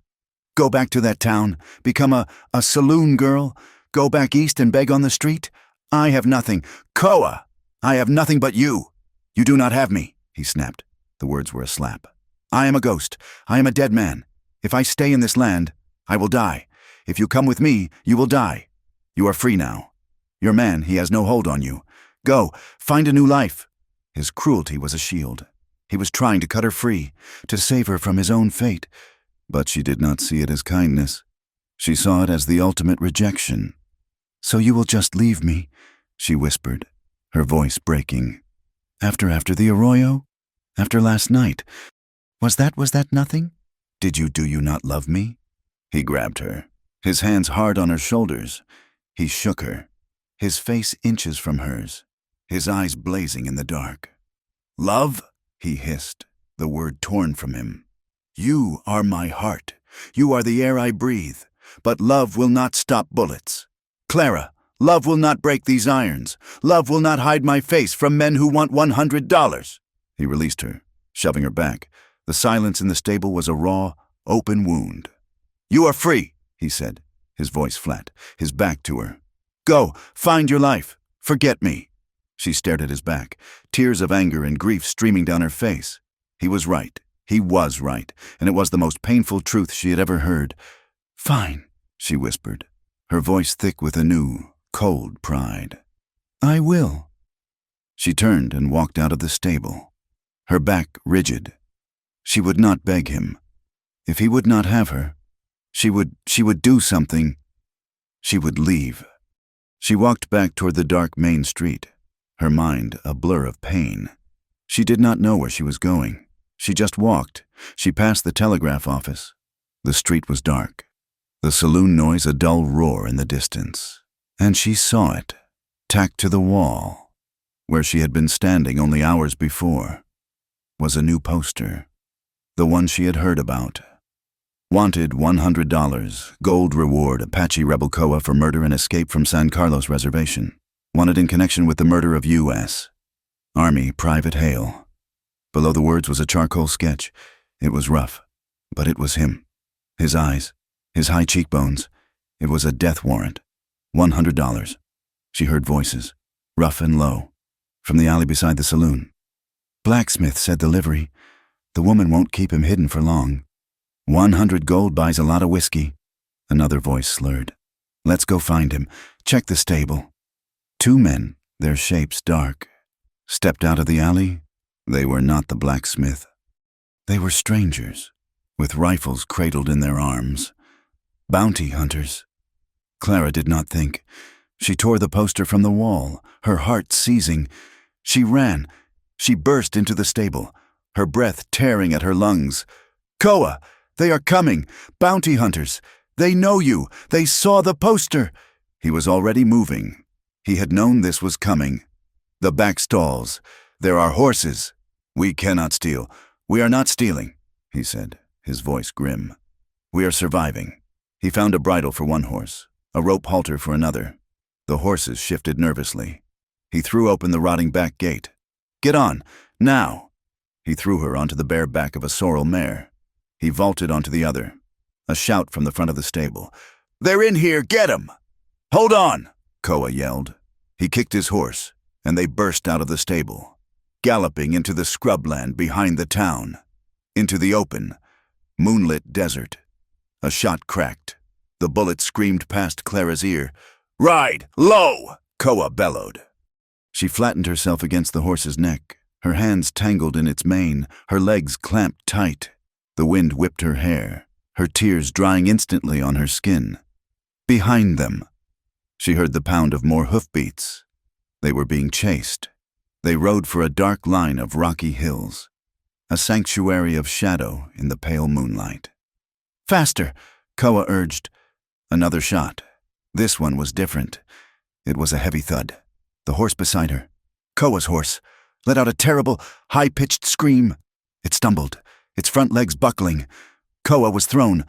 Go back to that town, become a saloon girl, go back east and beg on the street? I have nothing. Koa! I have nothing but you. You do not have me, he snapped. The words were a slap. I am a ghost. I am a dead man. If I stay in this land, I will die. If you come with me, you will die. You are free now. Your man, he has no hold on you. Go, find a new life." His cruelty was a shield. He was trying to cut her free, to save her from his own fate. But she did not see it as kindness. She saw it as the ultimate rejection. "So you will just leave me," she whispered, her voice breaking. After the arroyo? After last night? Was that nothing? Do you not love me?" He grabbed her, his hands hard on her shoulders. He shook her, his face inches from hers, his eyes blazing in the dark. "Love?" he hissed, the word torn from him. "You are my heart. You are the air I breathe. But love will not stop bullets. Clara, love will not break these irons. Love will not hide my face from men who want $100. He released her, shoving her back. The silence in the stable was a raw, open wound. "You are free," he said, his voice flat, his back to her. "Go, find your life. Forget me." She stared at his back, tears of anger and grief streaming down her face. He was right. He was right, and it was the most painful truth she had ever heard. "Fine," she whispered, her voice thick with a new, cold pride. "I will." She turned and walked out of the stable, her back rigid. She would not beg him. If he would not have her, she would do something. She would leave. She walked back toward the dark main street, her mind a blur of pain. She did not know where she was going. She just walked. She passed the telegraph office. The street was dark, the saloon noise a dull roar in the distance. And she saw it, tacked to the wall, where she had been standing only hours before, was a new poster, the one she had heard about. Wanted $100, gold reward, Apache rebel Koa for murder and escape from San Carlos Reservation. Wanted in connection with the murder of U.S. Army Private Hale. Below the words was a charcoal sketch. It was rough, but it was him. His eyes, his high cheekbones. It was a death warrant. $100. She heard voices, rough and low, from the alley beside the saloon. "Blacksmith," said the livery. "The woman won't keep him hidden for long. 100 gold buys a lot of whiskey." Another voice slurred. "Let's go find him. Check the stable." Two men, their shapes dark, stepped out of the alley. They were not the blacksmith. They were strangers, with rifles cradled in their arms. Bounty hunters. Clara did not think. She tore the poster from the wall, her heart seizing. She ran. She burst into the stable, her breath tearing at her lungs. "Koa! They are coming! Bounty hunters! They know you! They saw the poster!" He was already moving. He had known this was coming. "The back stalls. There are horses. We cannot steal. We are not stealing," he said, his voice grim. "We are surviving." He found a bridle for one horse, a rope halter for another. The horses shifted nervously. He threw open the rotting back gate. "Get on, now!" He threw her onto the bare back of a sorrel mare. He vaulted onto the other. A shout from the front of the stable. "They're in here, get 'em!" "Hold on!" Koa yelled. He kicked his horse, and they burst out of the stable, galloping into the scrubland behind the town, into the open, moonlit desert. A shot cracked. The bullet screamed past Clara's ear. "Ride! Low!" Koa bellowed. She flattened herself against the horse's neck, her hands tangled in its mane, her legs clamped tight. The wind whipped her hair, her tears drying instantly on her skin. Behind them, she heard the pound of more hoofbeats. They were being chased. They rode for a dark line of rocky hills, a sanctuary of shadow in the pale moonlight. "Faster!" Koa urged. Another shot. This one was different. It was a heavy thud. The horse beside her, Koa's horse, let out a terrible, high-pitched scream. It stumbled, its front legs buckling. Koa was thrown,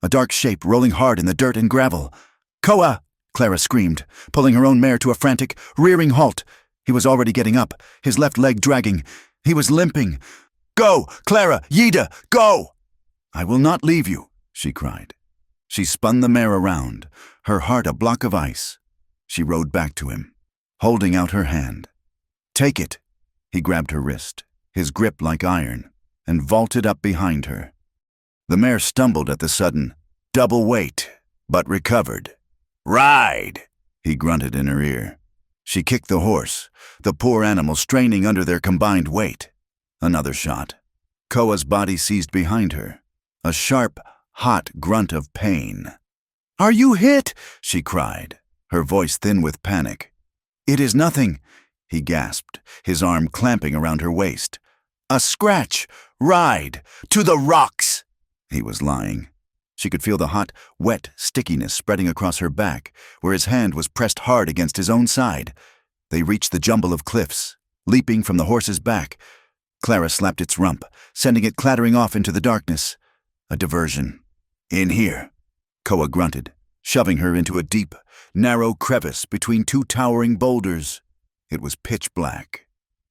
a dark shape rolling hard in the dirt and gravel. "Koa!" Clara screamed, pulling her own mare to a frantic, rearing halt. He was already getting up, his left leg dragging. He was limping. "Go, Clara! Yida! Go!" "I will not leave you," she cried. She spun the mare around, her heart a block of ice. She rode back to him, holding out her hand. "Take it." He grabbed her wrist, his grip like iron, and vaulted up behind her. The mare stumbled at the sudden double weight, but recovered. "Ride!" he grunted in her ear. She kicked the horse, the poor animal straining under their combined weight. Another shot. Koa's body seized behind her. A sharp, hot grunt of pain. "Are you hit?" she cried, her voice thin with panic. "It is nothing," he gasped, his arm clamping around her waist. "A scratch! Ride! To the rocks!" He was lying. She could feel the hot, wet stickiness spreading across her back, where his hand was pressed hard against his own side. They reached the jumble of cliffs, leaping from the horse's back. Clara slapped its rump, sending it clattering off into the darkness. A diversion. "In here," Koa grunted, shoving her into a deep, narrow crevice between two towering boulders. It was pitch black.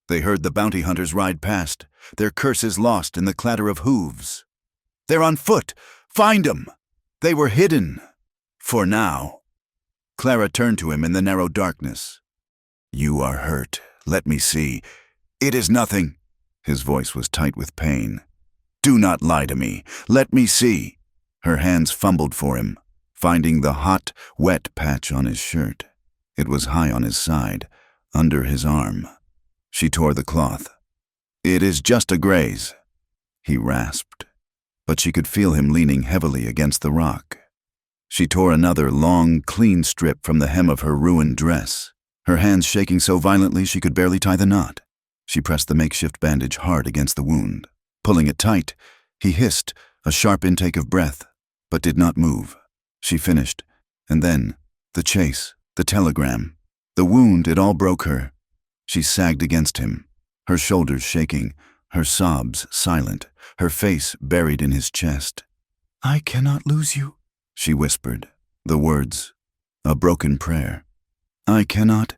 They heard the bounty hunters ride past, their curses lost in the clatter of hooves. "They're on foot! Find 'em!" They were hidden. For now. Clara turned to him in the narrow darkness. "You are hurt. Let me see." "It is nothing." His voice was tight with pain. "Do not lie to me. Let me see." Her hands fumbled for him, finding the hot, wet patch on his shirt. It was high on his side, under his arm. She tore the cloth. "It is just a graze," he rasped, but she could feel him leaning heavily against the rock. She tore another long, clean strip from the hem of her ruined dress, her hands shaking so violently she could barely tie the knot. She pressed the makeshift bandage hard against the wound. Pulling it tight, he hissed, a sharp intake of breath, but did not move. She finished, and then, the chase, the telegram, the wound, it all broke her. She sagged against him, her shoulders shaking, her sobs silent, her face buried in his chest. "I cannot lose you," she whispered, the words, a broken prayer. "I cannot."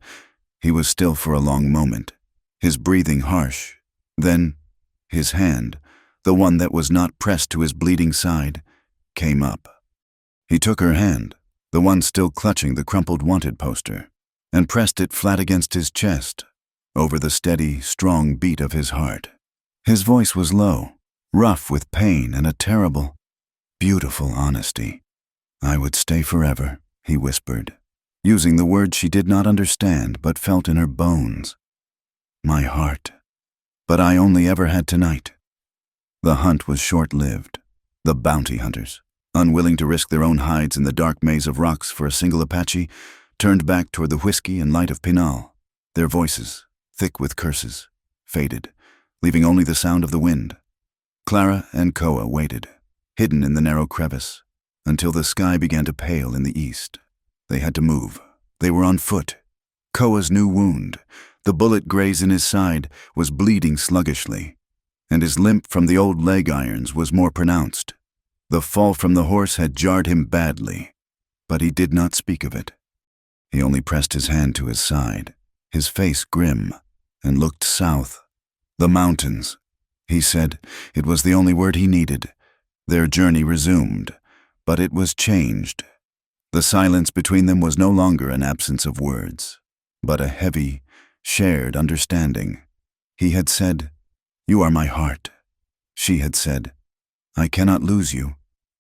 He was still for a long moment, his breathing harsh. Then, his hand, the one that was not pressed to his bleeding side, came up. He took her hand, the one still clutching the crumpled wanted poster, and pressed it flat against his chest, over the steady, strong beat of his heart. His voice was low, rough with pain and a terrible, beautiful honesty. "I would stay forever," he whispered, using the words she did not understand but felt in her bones. "My heart. But I only ever had tonight." The hunt was short-lived. The bounty hunters, unwilling to risk their own hides in the dark maze of rocks for a single Apache, turned back toward the whiskey and light of Pinal. Their voices, thick with curses, faded, leaving only the sound of the wind. Clara and Koa waited, hidden in the narrow crevice, until the sky began to pale in the east. They had to move. They were on foot. Koa's new wound, the bullet graze in his side, was bleeding sluggishly, and his limp from the old leg irons was more pronounced. The fall from the horse had jarred him badly, but he did not speak of it. He only pressed his hand to his side, his face grim, and looked south. "The mountains," he said. It was the only word he needed. Their journey resumed, but it was changed. The silence between them was no longer an absence of words, but a heavy, shared understanding. He had said, "You are my heart." She had said, "I cannot lose you."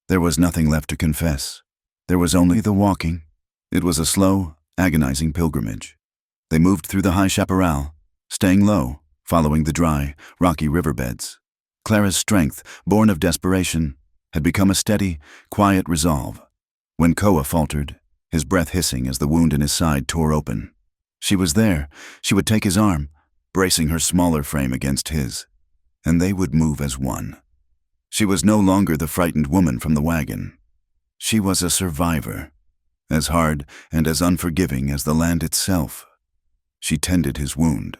There was nothing left to confess. There was only the walking. It was a slow, agonizing pilgrimage. They moved through the high chaparral, staying low, following the dry, rocky riverbeds. Clara's strength, born of desperation, had become a steady, quiet resolve. When Koa faltered, his breath hissing as the wound in his side tore open, she was there. She would take his arm, bracing her smaller frame against his, and they would move as one. She was no longer the frightened woman from the wagon. She was a survivor, as hard and as unforgiving as the land itself. She tended his wound.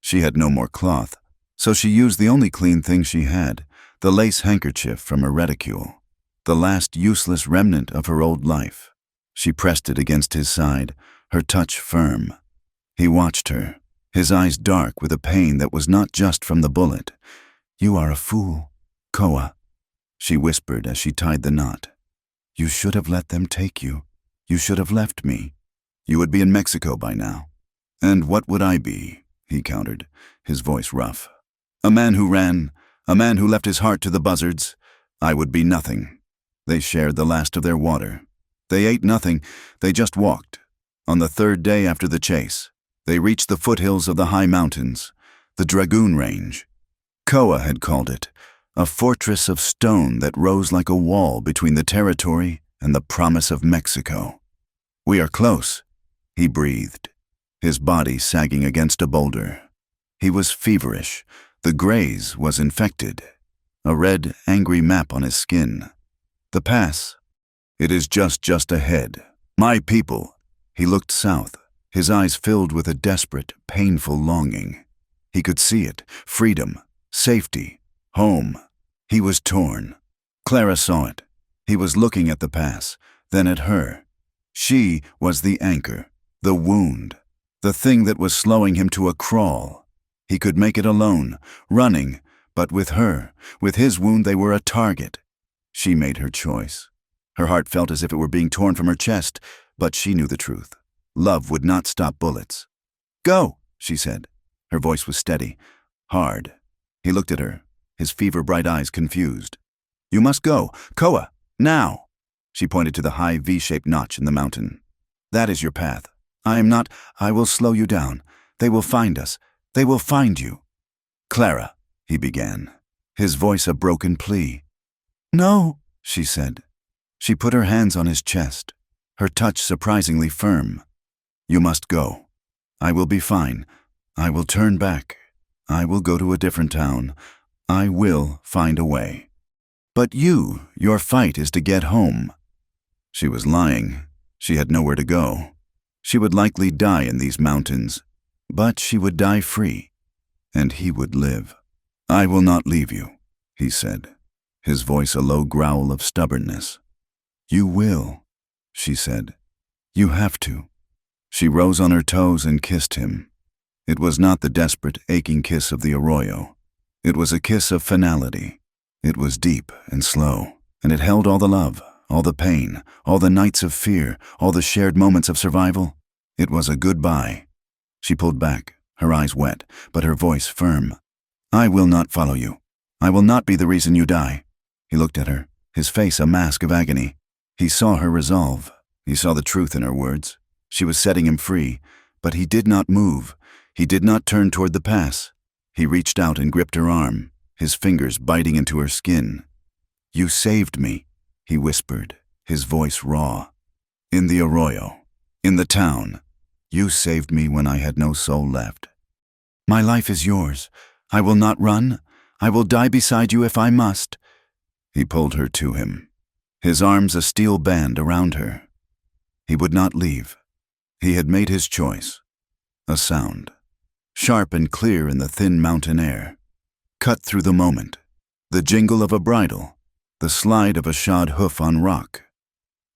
She had no more cloth, so she used the only clean thing she had, the lace handkerchief from her reticule, the last useless remnant of her old life. She pressed it against his side, her touch firm. He watched her, his eyes dark with a pain that was not just from the bullet. "You are a fool, Koa," she whispered as she tied the knot. "You should have let them take you. You should have left me. You would be in Mexico by now." "And what would I be?" he countered, his voice rough. "A man who ran, a man who left his heart to the buzzards. I would be nothing. They shared the last of their water. They ate nothing, they just walked. On the third day after the chase, they reached the foothills of the high mountains, the Dragoon Range. Koa had called it, a fortress of stone that rose like a wall between the territory and the promise of Mexico. "We are close," he breathed, his body sagging against a boulder. He was feverish. The graze was infected. A red, angry map on his skin. The pass. It is just ahead. My people. He looked south, his eyes filled with a desperate, painful longing. He could see it. Freedom. Safety. Home. He was torn. Clara saw it. He was looking at the pass, then at her. She was the anchor, the wound, the thing that was slowing him to a crawl. He could make it alone, running, but with her, with his wound, they were a target. She made her choice. Her heart felt as if it were being torn from her chest, but she knew the truth. Love would not stop bullets. "Go," she said. Her voice was steady, hard. He looked at her, his fever-bright eyes confused. "You must go. Koa, now." She pointed to the high V-shaped notch in the mountain. "That is your path. I will slow you down. They will find us. They will find you." "Clara," he began, his voice a broken plea. "No," she said. She put her hands on his chest, her touch surprisingly firm. "You must go. I will be fine. I will turn back. I will go to a different town. I will find a way. But your fight is to get home." She was lying. She had nowhere to go. She would likely die in these mountains, but she would die free, and he would live. "I will not leave you," he said, his voice a low growl of stubbornness. "You will," she said. "You have to." She rose on her toes and kissed him. It was not the desperate, aching kiss of the arroyo. It was a kiss of finality. It was deep and slow, and it held all the love, all the pain, all the nights of fear, all the shared moments of survival. It was a goodbye. She pulled back, her eyes wet, but her voice firm. "I will not follow you. I will not be the reason you die." He looked at her, his face a mask of agony. He saw her resolve. He saw the truth in her words. She was setting him free, but he did not move. He did not turn toward the pass. He reached out and gripped her arm, his fingers biting into her skin. "You saved me," he whispered, his voice raw. "In the arroyo, in the town. You saved me when I had no soul left. My life is yours. I will not run. I will die beside you if I must." He pulled her to him, his arms a steel band around her. He would not leave. He had made his choice. A sound, sharp and clear in the thin mountain air, cut through the moment. The jingle of a bridle, the slide of a shod hoof on rock.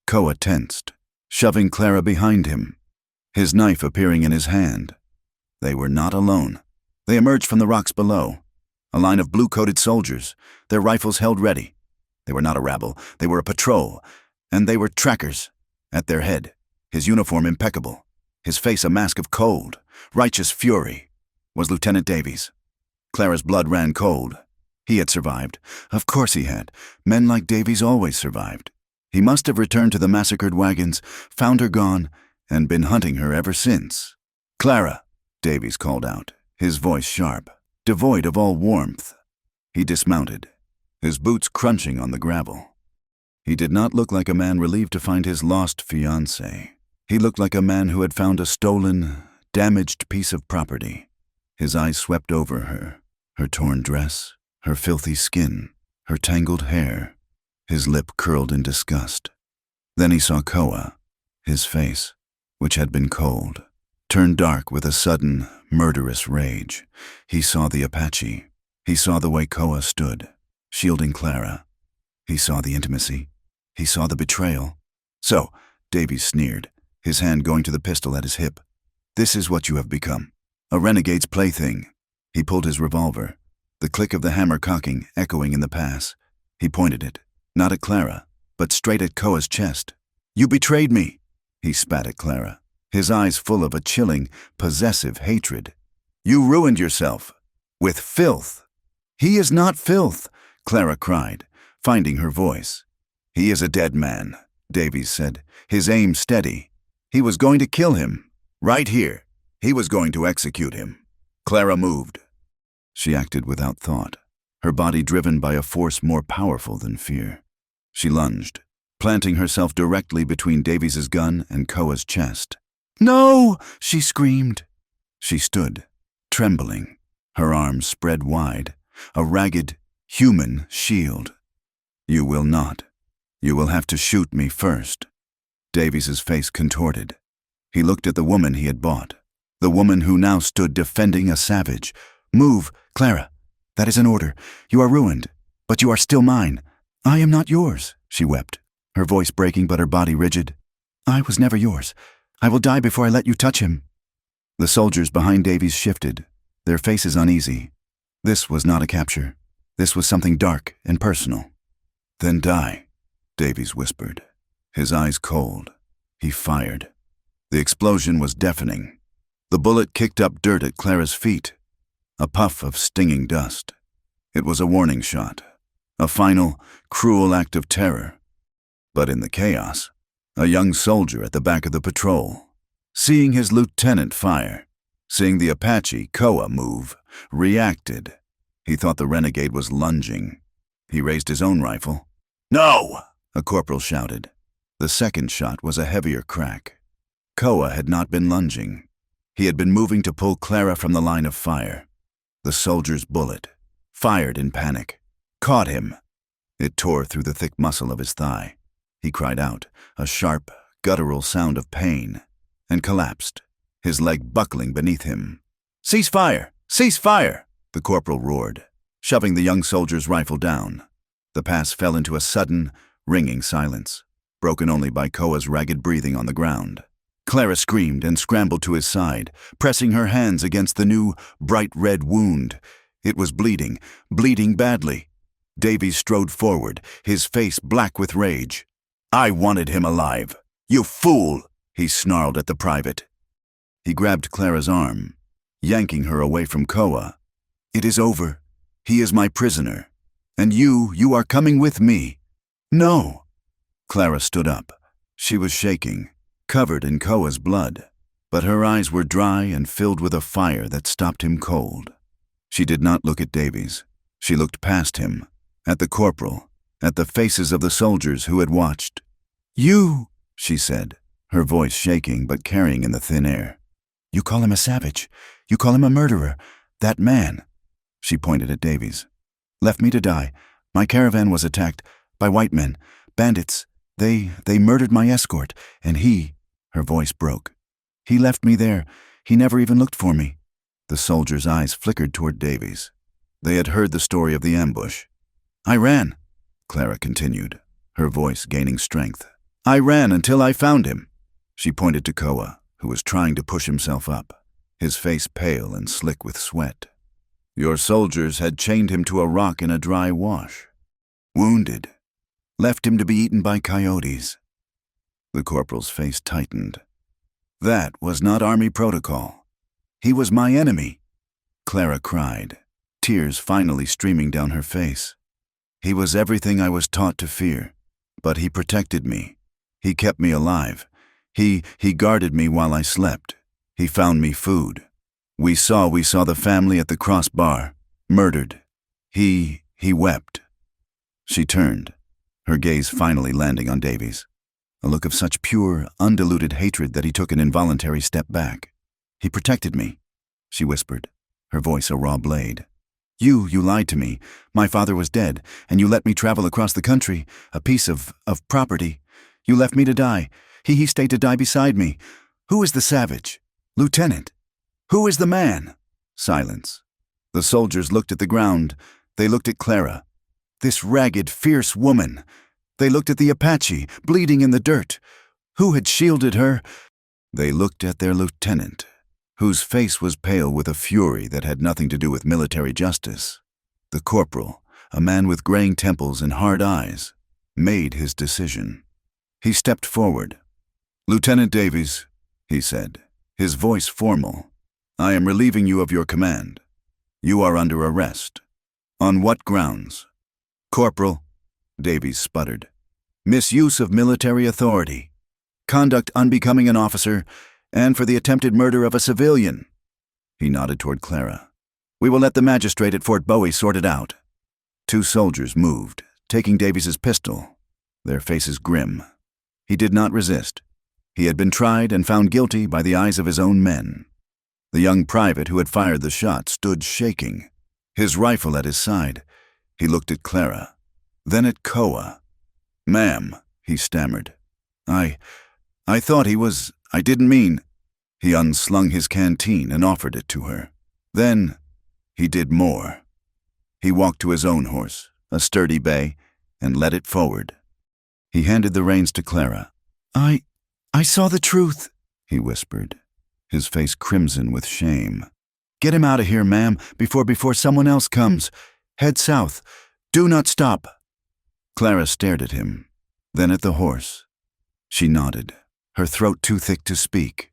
Koa tensed, shoving Clara behind him, his knife appearing in his hand. They were not alone. They emerged from the rocks below, a line of blue-coated soldiers, their rifles held ready. They were not a rabble, they were a patrol, and they were trackers. At their head, his uniform impeccable, his face a mask of cold, righteous fury, was Lieutenant Davies. Clara's blood ran cold. He had survived. Of course he had. Men like Davies always survived. He must have returned to the massacred wagons, found her gone, and been hunting her ever since. "Clara," Davies called out, his voice sharp, devoid of all warmth. He dismounted, his boots crunching on the gravel. He did not look like a man relieved to find his lost fiancée. He looked like a man who had found a stolen, damaged piece of property. His eyes swept over her, her torn dress, her filthy skin, her tangled hair. His lip curled in disgust. Then he saw Koa, his face, which had been cold, turned dark with a sudden, murderous rage. He saw the Apache. He saw the way Koa stood, shielding Clara. He saw the intimacy. He saw the betrayal. "So," Davies sneered, his hand going to the pistol at his hip, "this is what you have become, a renegade's plaything." He pulled his revolver, the click of the hammer cocking echoing in the pass. He pointed it, not at Clara, but straight at Koa's chest. "You betrayed me," he spat at Clara, his eyes full of a chilling, possessive hatred. "You ruined yourself. With filth." "He is not filth," Clara cried, finding her voice. "He is a dead man," Davies said, his aim steady. "He was going to kill him. Right here. He was going to execute him." Clara moved. She acted without thought, her body driven by a force more powerful than fear. She lunged, planting herself directly between Davies's gun and Koa's chest. "No!" she screamed. She stood, trembling, her arms spread wide, a ragged, human shield. "You will not. You will have to shoot me first." Davies's face contorted. He looked at the woman he had bought, the woman who now stood defending a savage. "Move, Clara. That is an order. You are ruined, but you are still mine." "I am not yours," she wept, her voice breaking but her body rigid. "I was never yours. I will die before I let you touch him." The soldiers behind Davies shifted, their faces uneasy. This was not a capture. This was something dark and personal. "Then die," Davies whispered, his eyes cold. He fired. The explosion was deafening. The bullet kicked up dirt at Clara's feet, a puff of stinging dust. It was a warning shot, a final, cruel act of terror. But in the chaos, a young soldier at the back of the patrol, seeing his lieutenant fire, seeing the Apache, Koa, move, reacted. He thought the renegade was lunging. He raised his own rifle. "No!" a corporal shouted. The second shot was a heavier crack. Koa had not been lunging. He had been moving to pull Clara from the line of fire. The soldier's bullet, fired in panic, caught him. It tore through the thick muscle of his thigh. He cried out, a sharp, guttural sound of pain, and collapsed, his leg buckling beneath him. "Cease fire! Cease fire!" the corporal roared, shoving the young soldier's rifle down. The pass fell into a sudden, ringing silence, broken only by Koa's ragged breathing on the ground. Clara screamed and scrambled to his side, pressing her hands against the new, bright red wound. It was bleeding, bleeding badly. Davies strode forward, his face black with rage. "I wanted him alive. You fool!" he snarled at the private. He grabbed Clara's arm, yanking her away from Koa. "It is over. He is my prisoner. And you are coming with me." "No!" Clara stood up. She was shaking, covered in Koa's blood, but her eyes were dry and filled with a fire that stopped him cold. She did not look at Davies. She looked past him, at the corporal, at the faces of the soldiers who had watched. "You," she said, her voice shaking but carrying in the thin air. "You call him a savage. You call him a murderer. That man," she pointed at Davies, "left me to die. My caravan was attacked by white men, bandits. They murdered my escort, and he," her voice broke, "he left me there. He never even looked for me." The soldier's eyes flickered toward Davies. They had heard the story of the ambush. "I ran," Clara continued, her voice gaining strength. "I ran until I found him." She pointed to Koa, who was trying to push himself up, his face pale and slick with sweat. "Your soldiers had chained him to a rock in a dry wash. Wounded. Left him to be eaten by coyotes." The corporal's face tightened. "That was not army protocol. He was my enemy," Clara cried, tears finally streaming down her face. "He was everything I was taught to fear, but he protected me. He kept me alive. He guarded me while I slept. He found me food. We saw the family at the crossbar, murdered. He wept." She turned, her gaze finally landing on Davies, a look of such pure, undiluted hatred that he took an involuntary step back. "He protected me," she whispered, her voice a raw blade. You lied to me. My father was dead, and you let me travel across the country, a piece of property. You left me to die. He stayed to die beside me. Who is the savage? Lieutenant. Who is the man?" Silence. The soldiers looked at the ground. They looked at Clara. This ragged, fierce woman. They looked at the Apache, bleeding in the dirt. Who had shielded her? They looked at their lieutenant, whose face was pale with a fury that had nothing to do with military justice. The corporal, a man with graying temples and hard eyes, made his decision. He stepped forward. "Lieutenant Davies," he said, his voice formal, "I am relieving you of your command. You are under arrest." "On what grounds?" "Corporal," Davies sputtered. Misuse of military authority. Conduct unbecoming an officer, and for the attempted murder of a civilian. He nodded toward Clara. We will let the magistrate at Fort Bowie sort it out. 2 soldiers moved, taking Davies's pistol, their faces grim. He did not resist. He had been tried and found guilty by the eyes of his own men. The young private who had fired the shot stood shaking, his rifle at his side. He looked at Clara, then at Koa. Ma'am, he stammered. I thought he was, I didn't mean. He unslung his canteen and offered it to her. Then, he did more. He walked to his own horse, a sturdy bay, and led it forward. He handed the reins to Clara. I saw the truth, he whispered, his face crimson with shame. Get him out of here, ma'am, before someone else comes. Head south. Do not stop. Clara stared at him, then at the horse. She nodded, her throat too thick to speak.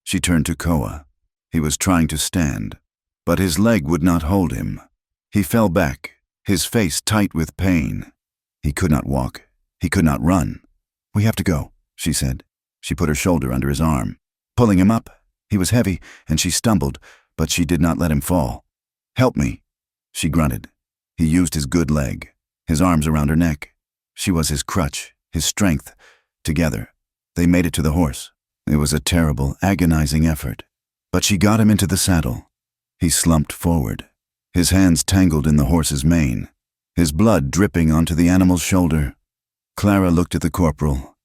She turned to Koa. He was trying to stand, but his leg would not hold him. He fell back, his face tight with pain. He could not walk. He could not run. We have to go, she said. She put her shoulder under his arm, pulling him up. He was heavy, and she stumbled, but she did not let him fall. Help me, she grunted. He used his good leg, his arms around her neck. She was his crutch, his strength. Together, they made it to the horse. It was a terrible, agonizing effort, but she got him into the saddle. He slumped forward, his hands tangled in the horse's mane, his blood dripping onto the animal's shoulder. Clara looked at the corporal.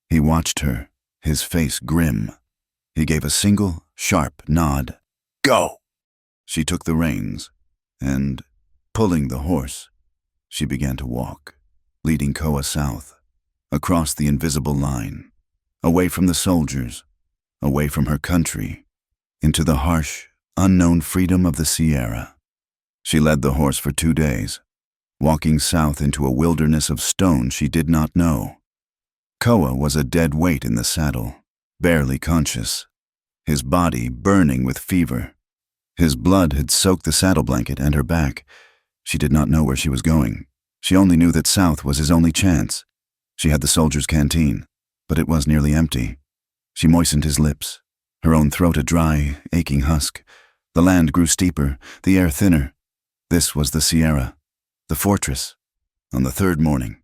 He watched her, his face grim. He gave a single, sharp nod. Go! She took the reins, and, pulling the horse, she began to walk, leading Koa south, across the invisible line, away from the soldiers, away from her country, into the harsh, unknown freedom of the Sierra. She led the horse for 2 days, walking south into a wilderness of stone she did not know. Koa was a dead weight in the saddle, barely conscious, his body burning with fever. His blood had soaked the saddle blanket and her back. She did not know where she was going. She only knew that south was his only chance. She had the soldier's canteen, but it was nearly empty. She moistened his lips, her own throat a dry, aching husk. The land grew steeper, the air thinner. This was the Sierra, the fortress. On the 3rd morning,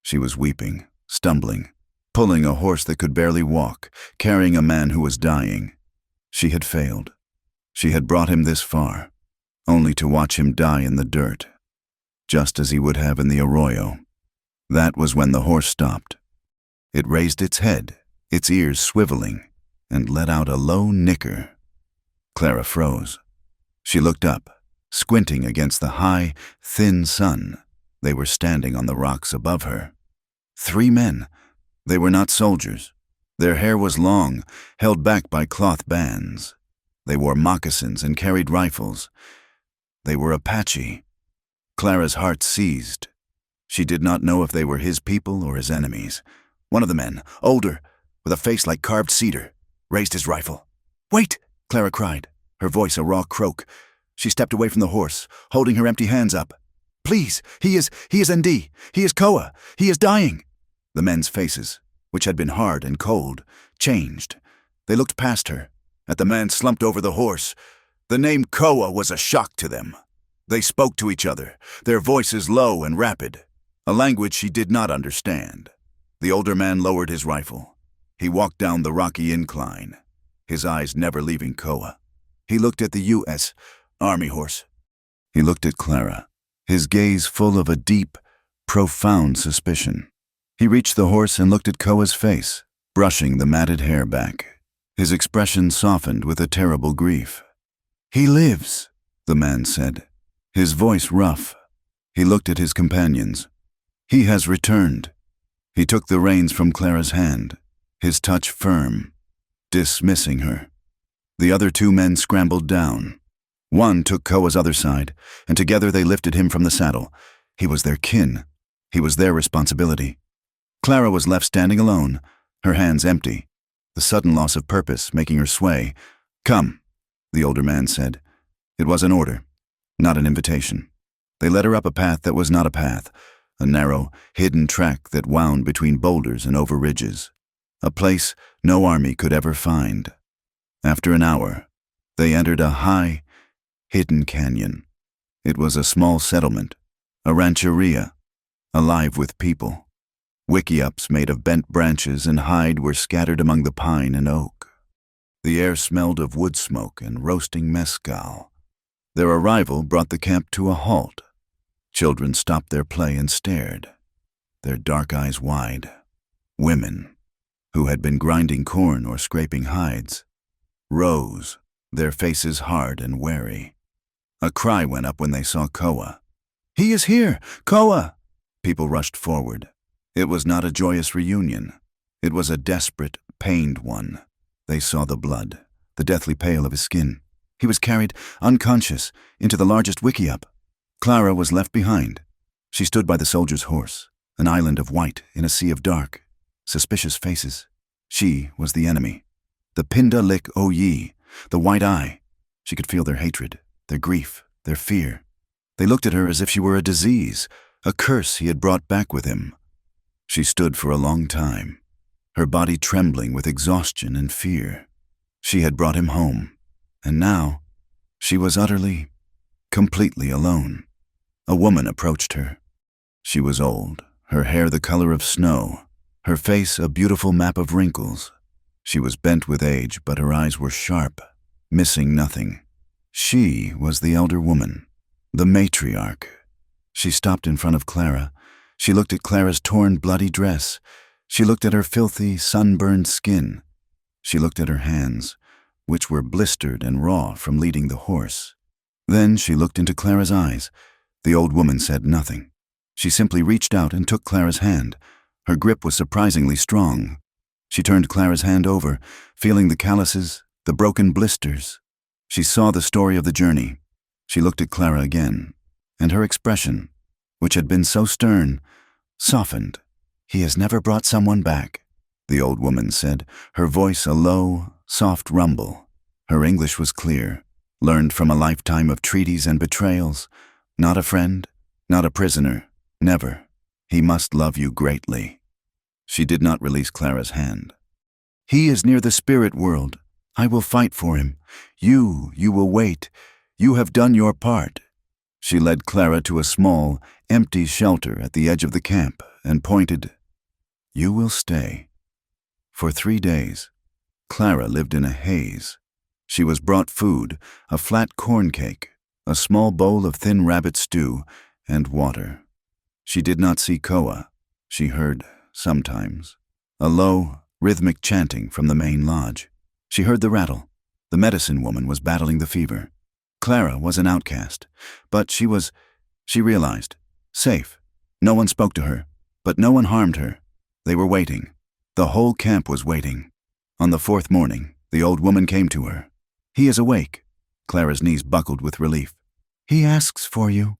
she was weeping, stumbling, pulling a horse that could barely walk, carrying a man who was dying. She had failed. She had brought him this far, only to watch him die in the dirt, just as he would have in the arroyo. That was when the horse stopped. It raised its head, its ears swiveling, and let out a low nicker. Clara froze. She looked up, squinting against the high, thin sun. They were standing on the rocks above her. 3 men. They were not soldiers. Their hair was long, held back by cloth bands. They wore moccasins and carried rifles. They were Apache. Clara's heart seized. She did not know if they were his people or his enemies. One of the men, older, with a face like carved cedar, raised his rifle. "Wait!" Clara cried, her voice a raw croak. She stepped away from the horse, holding her empty hands up. "Please, he is ND. He is Koa. He is dying." The men's faces, which had been hard and cold, changed. They looked past her, at the man slumped over the horse. The name Koa was a shock to them. They spoke to each other, their voices low and rapid, a language she did not understand. The older man lowered his rifle. He walked down the rocky incline, his eyes never leaving Koa. He looked at the U.S. Army horse. He looked at Clara, his gaze full of a deep, profound suspicion. He reached the horse and looked at Koa's face, brushing the matted hair back. His expression softened with a terrible grief. "He lives," the man said, his voice rough. He looked at his companions. "He has returned." He took the reins from Clara's hand, his touch firm, dismissing her. The other 2 men scrambled down. One took Koa's other side, and together they lifted him from the saddle. He was their kin. He was their responsibility. Clara was left standing alone, her hands empty, the sudden loss of purpose making her sway. "Come," the older man said. It was an order, not an invitation. They led her up a path that was not a path, a narrow, hidden track that wound between boulders and over ridges, a place no army could ever find. After an hour, they entered a high, hidden canyon. It was a small settlement, a rancheria, alive with people. Wickiups made of bent branches and hide were scattered among the pine and oak. The air smelled of wood smoke and roasting mezcal. Their arrival brought the camp to a halt. Children stopped their play and stared, their dark eyes wide. Women, who had been grinding corn or scraping hides, rose, their faces hard and wary. A cry went up when they saw Koa. "He is here! Koa!" People rushed forward. It was not a joyous reunion. It was a desperate, pained one. They saw the blood, the deathly pale of his skin. He was carried, unconscious, into the largest wickiup. Clara was left behind. She stood by the soldier's horse, an island of white in a sea of dark, suspicious faces. She was the enemy. The Pinda Lik Oyi, the white eye. She could feel their hatred, their grief, their fear. They looked at her as if she were a disease, a curse he had brought back with him. She stood for a long time, her body trembling with exhaustion and fear. She had brought him home, and now she was utterly, completely alone. A woman approached her. She was old, her hair the color of snow, her face a beautiful map of wrinkles. She was bent with age, but her eyes were sharp, missing nothing. She was the elder woman, the matriarch. She stopped in front of Clara. She looked at Clara's torn, bloody dress. She looked at her filthy, sunburned skin. She looked at her hands, which were blistered and raw from leading the horse. Then she looked into Clara's eyes. The old woman said nothing. She simply reached out and took Clara's hand. Her grip was surprisingly strong. She turned Clara's hand over, feeling the calluses, the broken blisters. She saw the story of the journey. She looked at Clara again, and her expression, which had been so stern, softened. "He has never brought someone back," the old woman said, her voice a low, soft rumble. Her English was clear, learned from a lifetime of treaties and betrayals. Not a friend, not a prisoner, never. He must love you greatly. She did not release Clara's hand. "He is near the spirit world. I will fight for him. You will wait. You have done your part." She led Clara to a small, empty shelter at the edge of the camp and pointed, "You will stay." For 3 days, Clara lived in a haze. She was brought food, a flat corn cake, a small bowl of thin rabbit stew, and water. She did not see Koa. She heard, sometimes, a low, rhythmic chanting from the main lodge. She heard the rattle. The medicine woman was battling the fever. Clara was an outcast, but she realized, safe. No one spoke to her, but no one harmed her. They were waiting. The whole camp was waiting. On the 4th morning, the old woman came to her. "He is awake." Clara's knees buckled with relief. "He asks for you."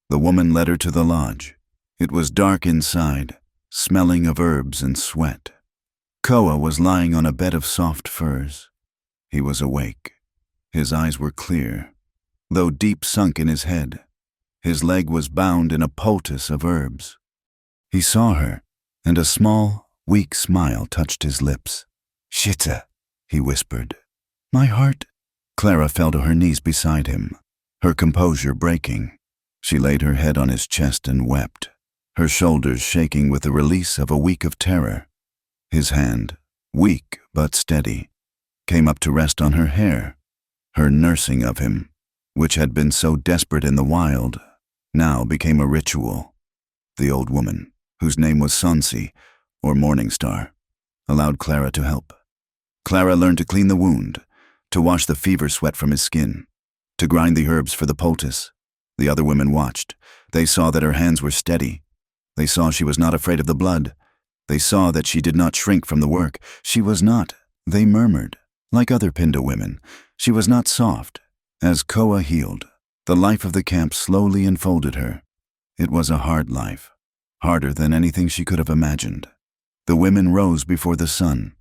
The woman led her to the lodge. It was dark inside, smelling of herbs and sweat. Koa was lying on a bed of soft furs. He was awake. His eyes were clear, though deep sunk in his head. His leg was bound in a poultice of herbs. He saw her, and a small, weak smile touched his lips. "Shita," he whispered. "My heart." Clara fell to her knees beside him, her composure breaking. She laid her head on his chest and wept, her shoulders shaking with the release of a week of terror. His hand, weak but steady, came up to rest on her hair. Her nursing of him, which had been so desperate in the wild, now became a ritual. The old woman, whose name was Sansi, or Morning Star, allowed Clara to help. Clara learned to clean the wound, to wash the fever sweat from his skin, to grind the herbs for the poultice. The other women watched. They saw that her hands were steady. They saw she was not afraid of the blood. They saw that she did not shrink from the work. She was not, they murmured, like other Pinda women. She was not soft. As Koa healed, the life of the camp slowly enfolded her. It was a hard life, harder than anything she could have imagined. The women rose before the sun.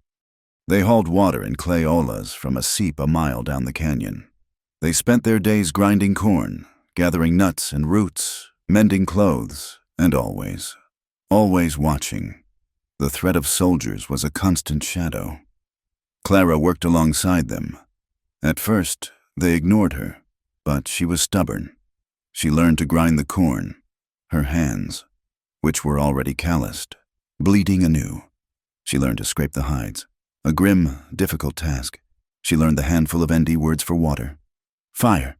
They hauled water in clay olas from a seep a mile down the canyon. They spent their days grinding corn, gathering nuts and roots, mending clothes, And always, always watching. The threat of soldiers was a constant shadow. Clara worked alongside them. At first, they ignored her, but she was stubborn. She learned to grind the corn, her hands, which were already calloused, bleeding anew. She learned to scrape the hides, a grim, difficult task. She learned the handful of ND words for water. Fire.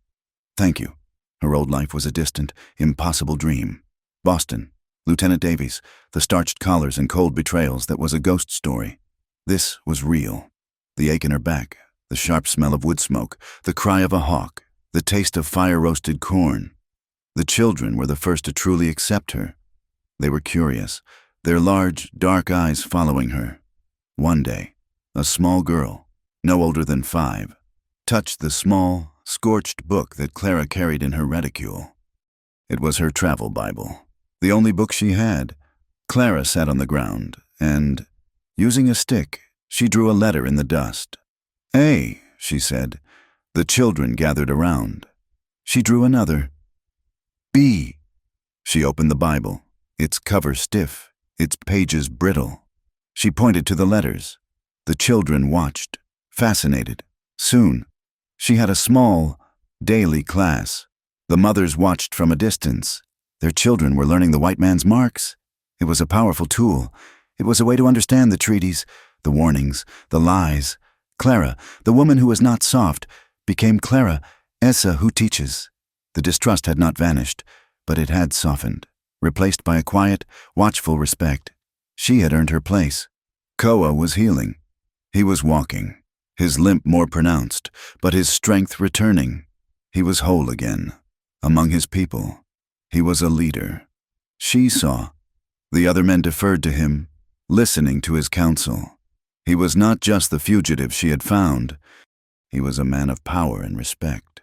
Thank you. Her old life was a distant, impossible dream. Boston, Lieutenant Davies, the starched collars and cold betrayals that was a ghost story. This was real. The ache in her back, the sharp smell of wood smoke, the cry of a hawk, the taste of fire-roasted corn. The children were the first to truly accept her. They were curious, their large, dark eyes following her. One day, a small girl, no older than 5, touched the small, scorched book that Clara carried in her reticule. It was her travel Bible, the only book she had. Clara sat on the ground, and, using a stick, she drew a letter in the dust. A, she said. The children gathered around. She drew another. B. She opened the Bible, its cover stiff, its pages brittle. She pointed to the letters. The children watched, fascinated. Soon, she had a small, daily class. The mothers watched from a distance. Their children were learning the white man's marks. It was a powerful tool. It was a way to understand the treaties, the warnings, the lies. Clara, the woman who was not soft, became Clara, Essa who teaches. The distrust had not vanished, but it had softened, replaced by a quiet, watchful respect. She had earned her place. Koa was healing. He was walking, his limp more pronounced, but his strength returning. He was whole again. Among his people, he was a leader. She saw. The other men deferred to him, listening to his counsel. He was not just the fugitive she had found. He was a man of power and respect.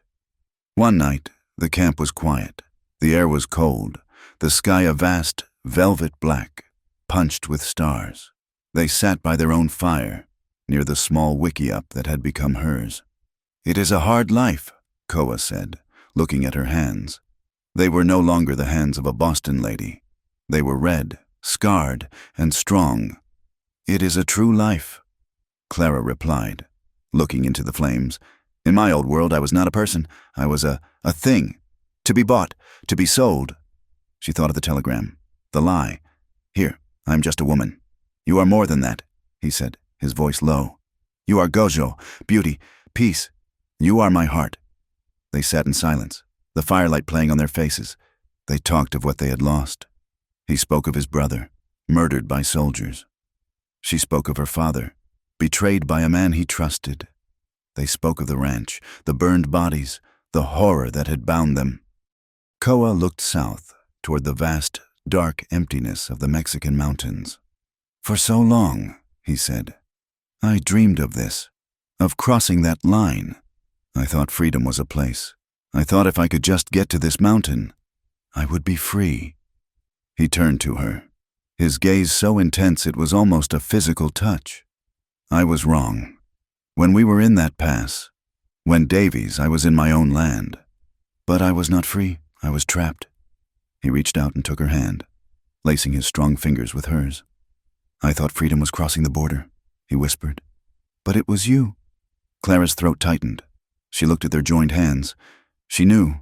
One night, the camp was quiet. The air was cold, the sky a vast, velvet black, punched with stars. They sat by their own fire, near the small wickiup that had become hers. It is a hard life, Koa said, looking at her hands. They were no longer the hands of a Boston lady. They were red, scarred, and strong. It is a true life, Clara replied, looking into the flames. In my old world, I was not a person. I was a thing, to be bought, to be sold. She thought of the telegram, the lie. Here, I am just a woman. You are more than that, he said, his voice low. You are Gojo, beauty, peace. You are my heart. They sat in silence, the firelight playing on their faces. They talked of what they had lost. He spoke of his brother, murdered by soldiers. She spoke of her father, betrayed by a man he trusted. They spoke of the ranch, the burned bodies, the horror that had bound them. Koa looked south, toward the vast, dark emptiness of the Mexican mountains. For so long, he said, I dreamed of this, of crossing that line. I thought freedom was a place. I thought if I could just get to this mountain, I would be free. He turned to her, his gaze so intense it was almost a physical touch. I was wrong. When we were in that pass, when Davies, I was in my own land. But I was not free. I was trapped. He reached out and took her hand, lacing his strong fingers with hers. I thought freedom was crossing the border, he whispered. But it was you. Clara's throat tightened. She looked at their joined hands. She knew,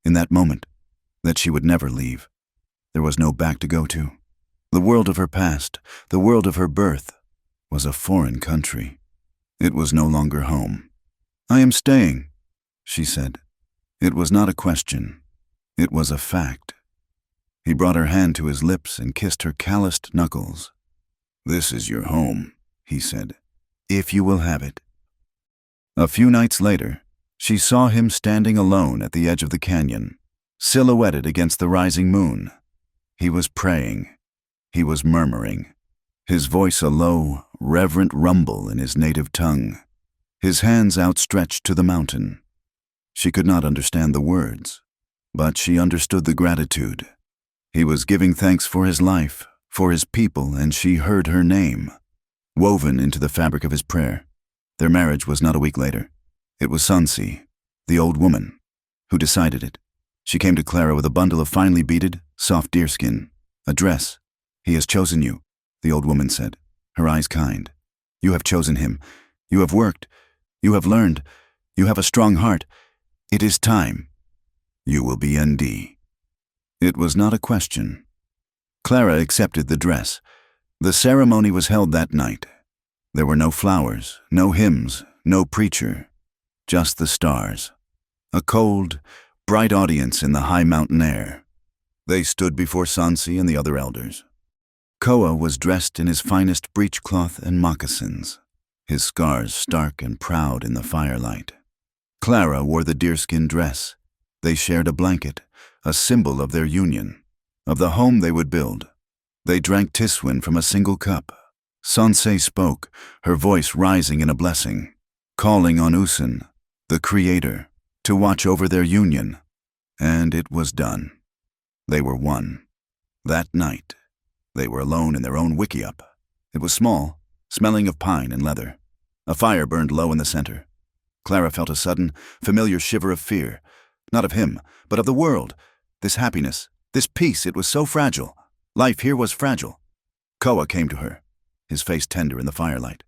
in that moment, that she would never leave. There was no back to go to. The world of her past, the world of her birth, was a foreign country. It was no longer home. I am staying, she said. It was not a question. It was a fact. He brought her hand to his lips and kissed her calloused knuckles. This is your home, he said, if you will have it. A few nights later, she saw him standing alone at the edge of the canyon, silhouetted against the rising moon. He was praying. He was murmuring, his voice a low, reverent rumble in his native tongue, his hands outstretched to the mountain. She could not understand the words, but she understood the gratitude. He was giving thanks for his life, for his people, and she heard her name, woven into the fabric of his prayer. Their marriage was not a week later. It was Sansi, the old woman, who decided it. She came to Clara with a bundle of finely beaded, soft deerskin. A dress. He has chosen you, the old woman said, her eyes kind. You have chosen him. You have worked. You have learned. You have a strong heart. It is time. You will be ND. It was not a question. Clara accepted the dress. The ceremony was held that night. There were no flowers, no hymns, no preacher, just the stars. A cold, bright audience in the high mountain air. They stood before Sansi and the other elders. Koa was dressed in his finest breechcloth and moccasins, his scars stark and proud in the firelight. Clara wore the deerskin dress. They shared a blanket, a symbol of their union, of the home they would build. They drank tiswin from a single cup. Sanse spoke, her voice rising in a blessing, calling on Usin, the Creator, to watch over their union. And it was done. They were one. That night, they were alone in their own wickiup. It was small, smelling of pine and leather. A fire burned low in the center. Clara felt a sudden, familiar shiver of fear. Not of him, but of the world. This happiness, this peace, it was so fragile. Life here was fragile. Koa came to her, his face tender in the firelight.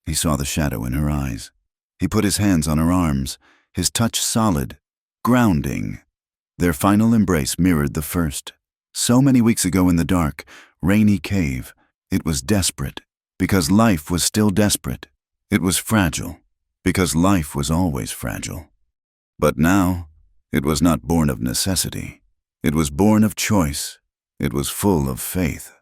He saw the shadow in her eyes. He put his hands on her arms, his touch solid, grounding. Their final embrace mirrored the first. So many weeks ago in the dark, rainy cave, it was desperate, because life was still desperate. It was fragile, because life was always fragile. But now, it was not born of necessity. It was born of choice. It was full of faith.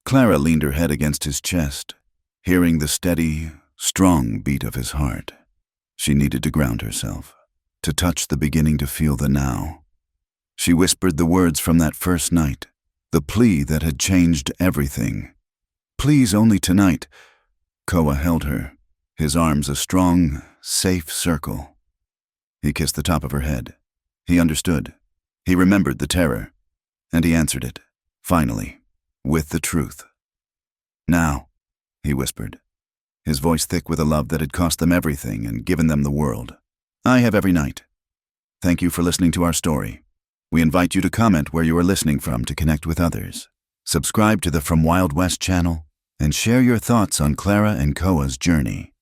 Clara leaned her head against his chest, hearing the steady, strong beat of his heart. She needed to ground herself, to touch the beginning to feel the now. She whispered the words from that first night, the plea that had changed everything. Please, only tonight. Koa held her, his arms a strong, safe circle. He kissed the top of her head. He understood. He remembered the terror. And he answered it, finally, with the truth. Now, he whispered, his voice thick with a love that had cost them everything and given them the world. I have every night. Thank you for listening to our story. We invite you to comment where you are listening from to connect with others. Subscribe to the From Wild West channel and share your thoughts on Clara and Koa's journey.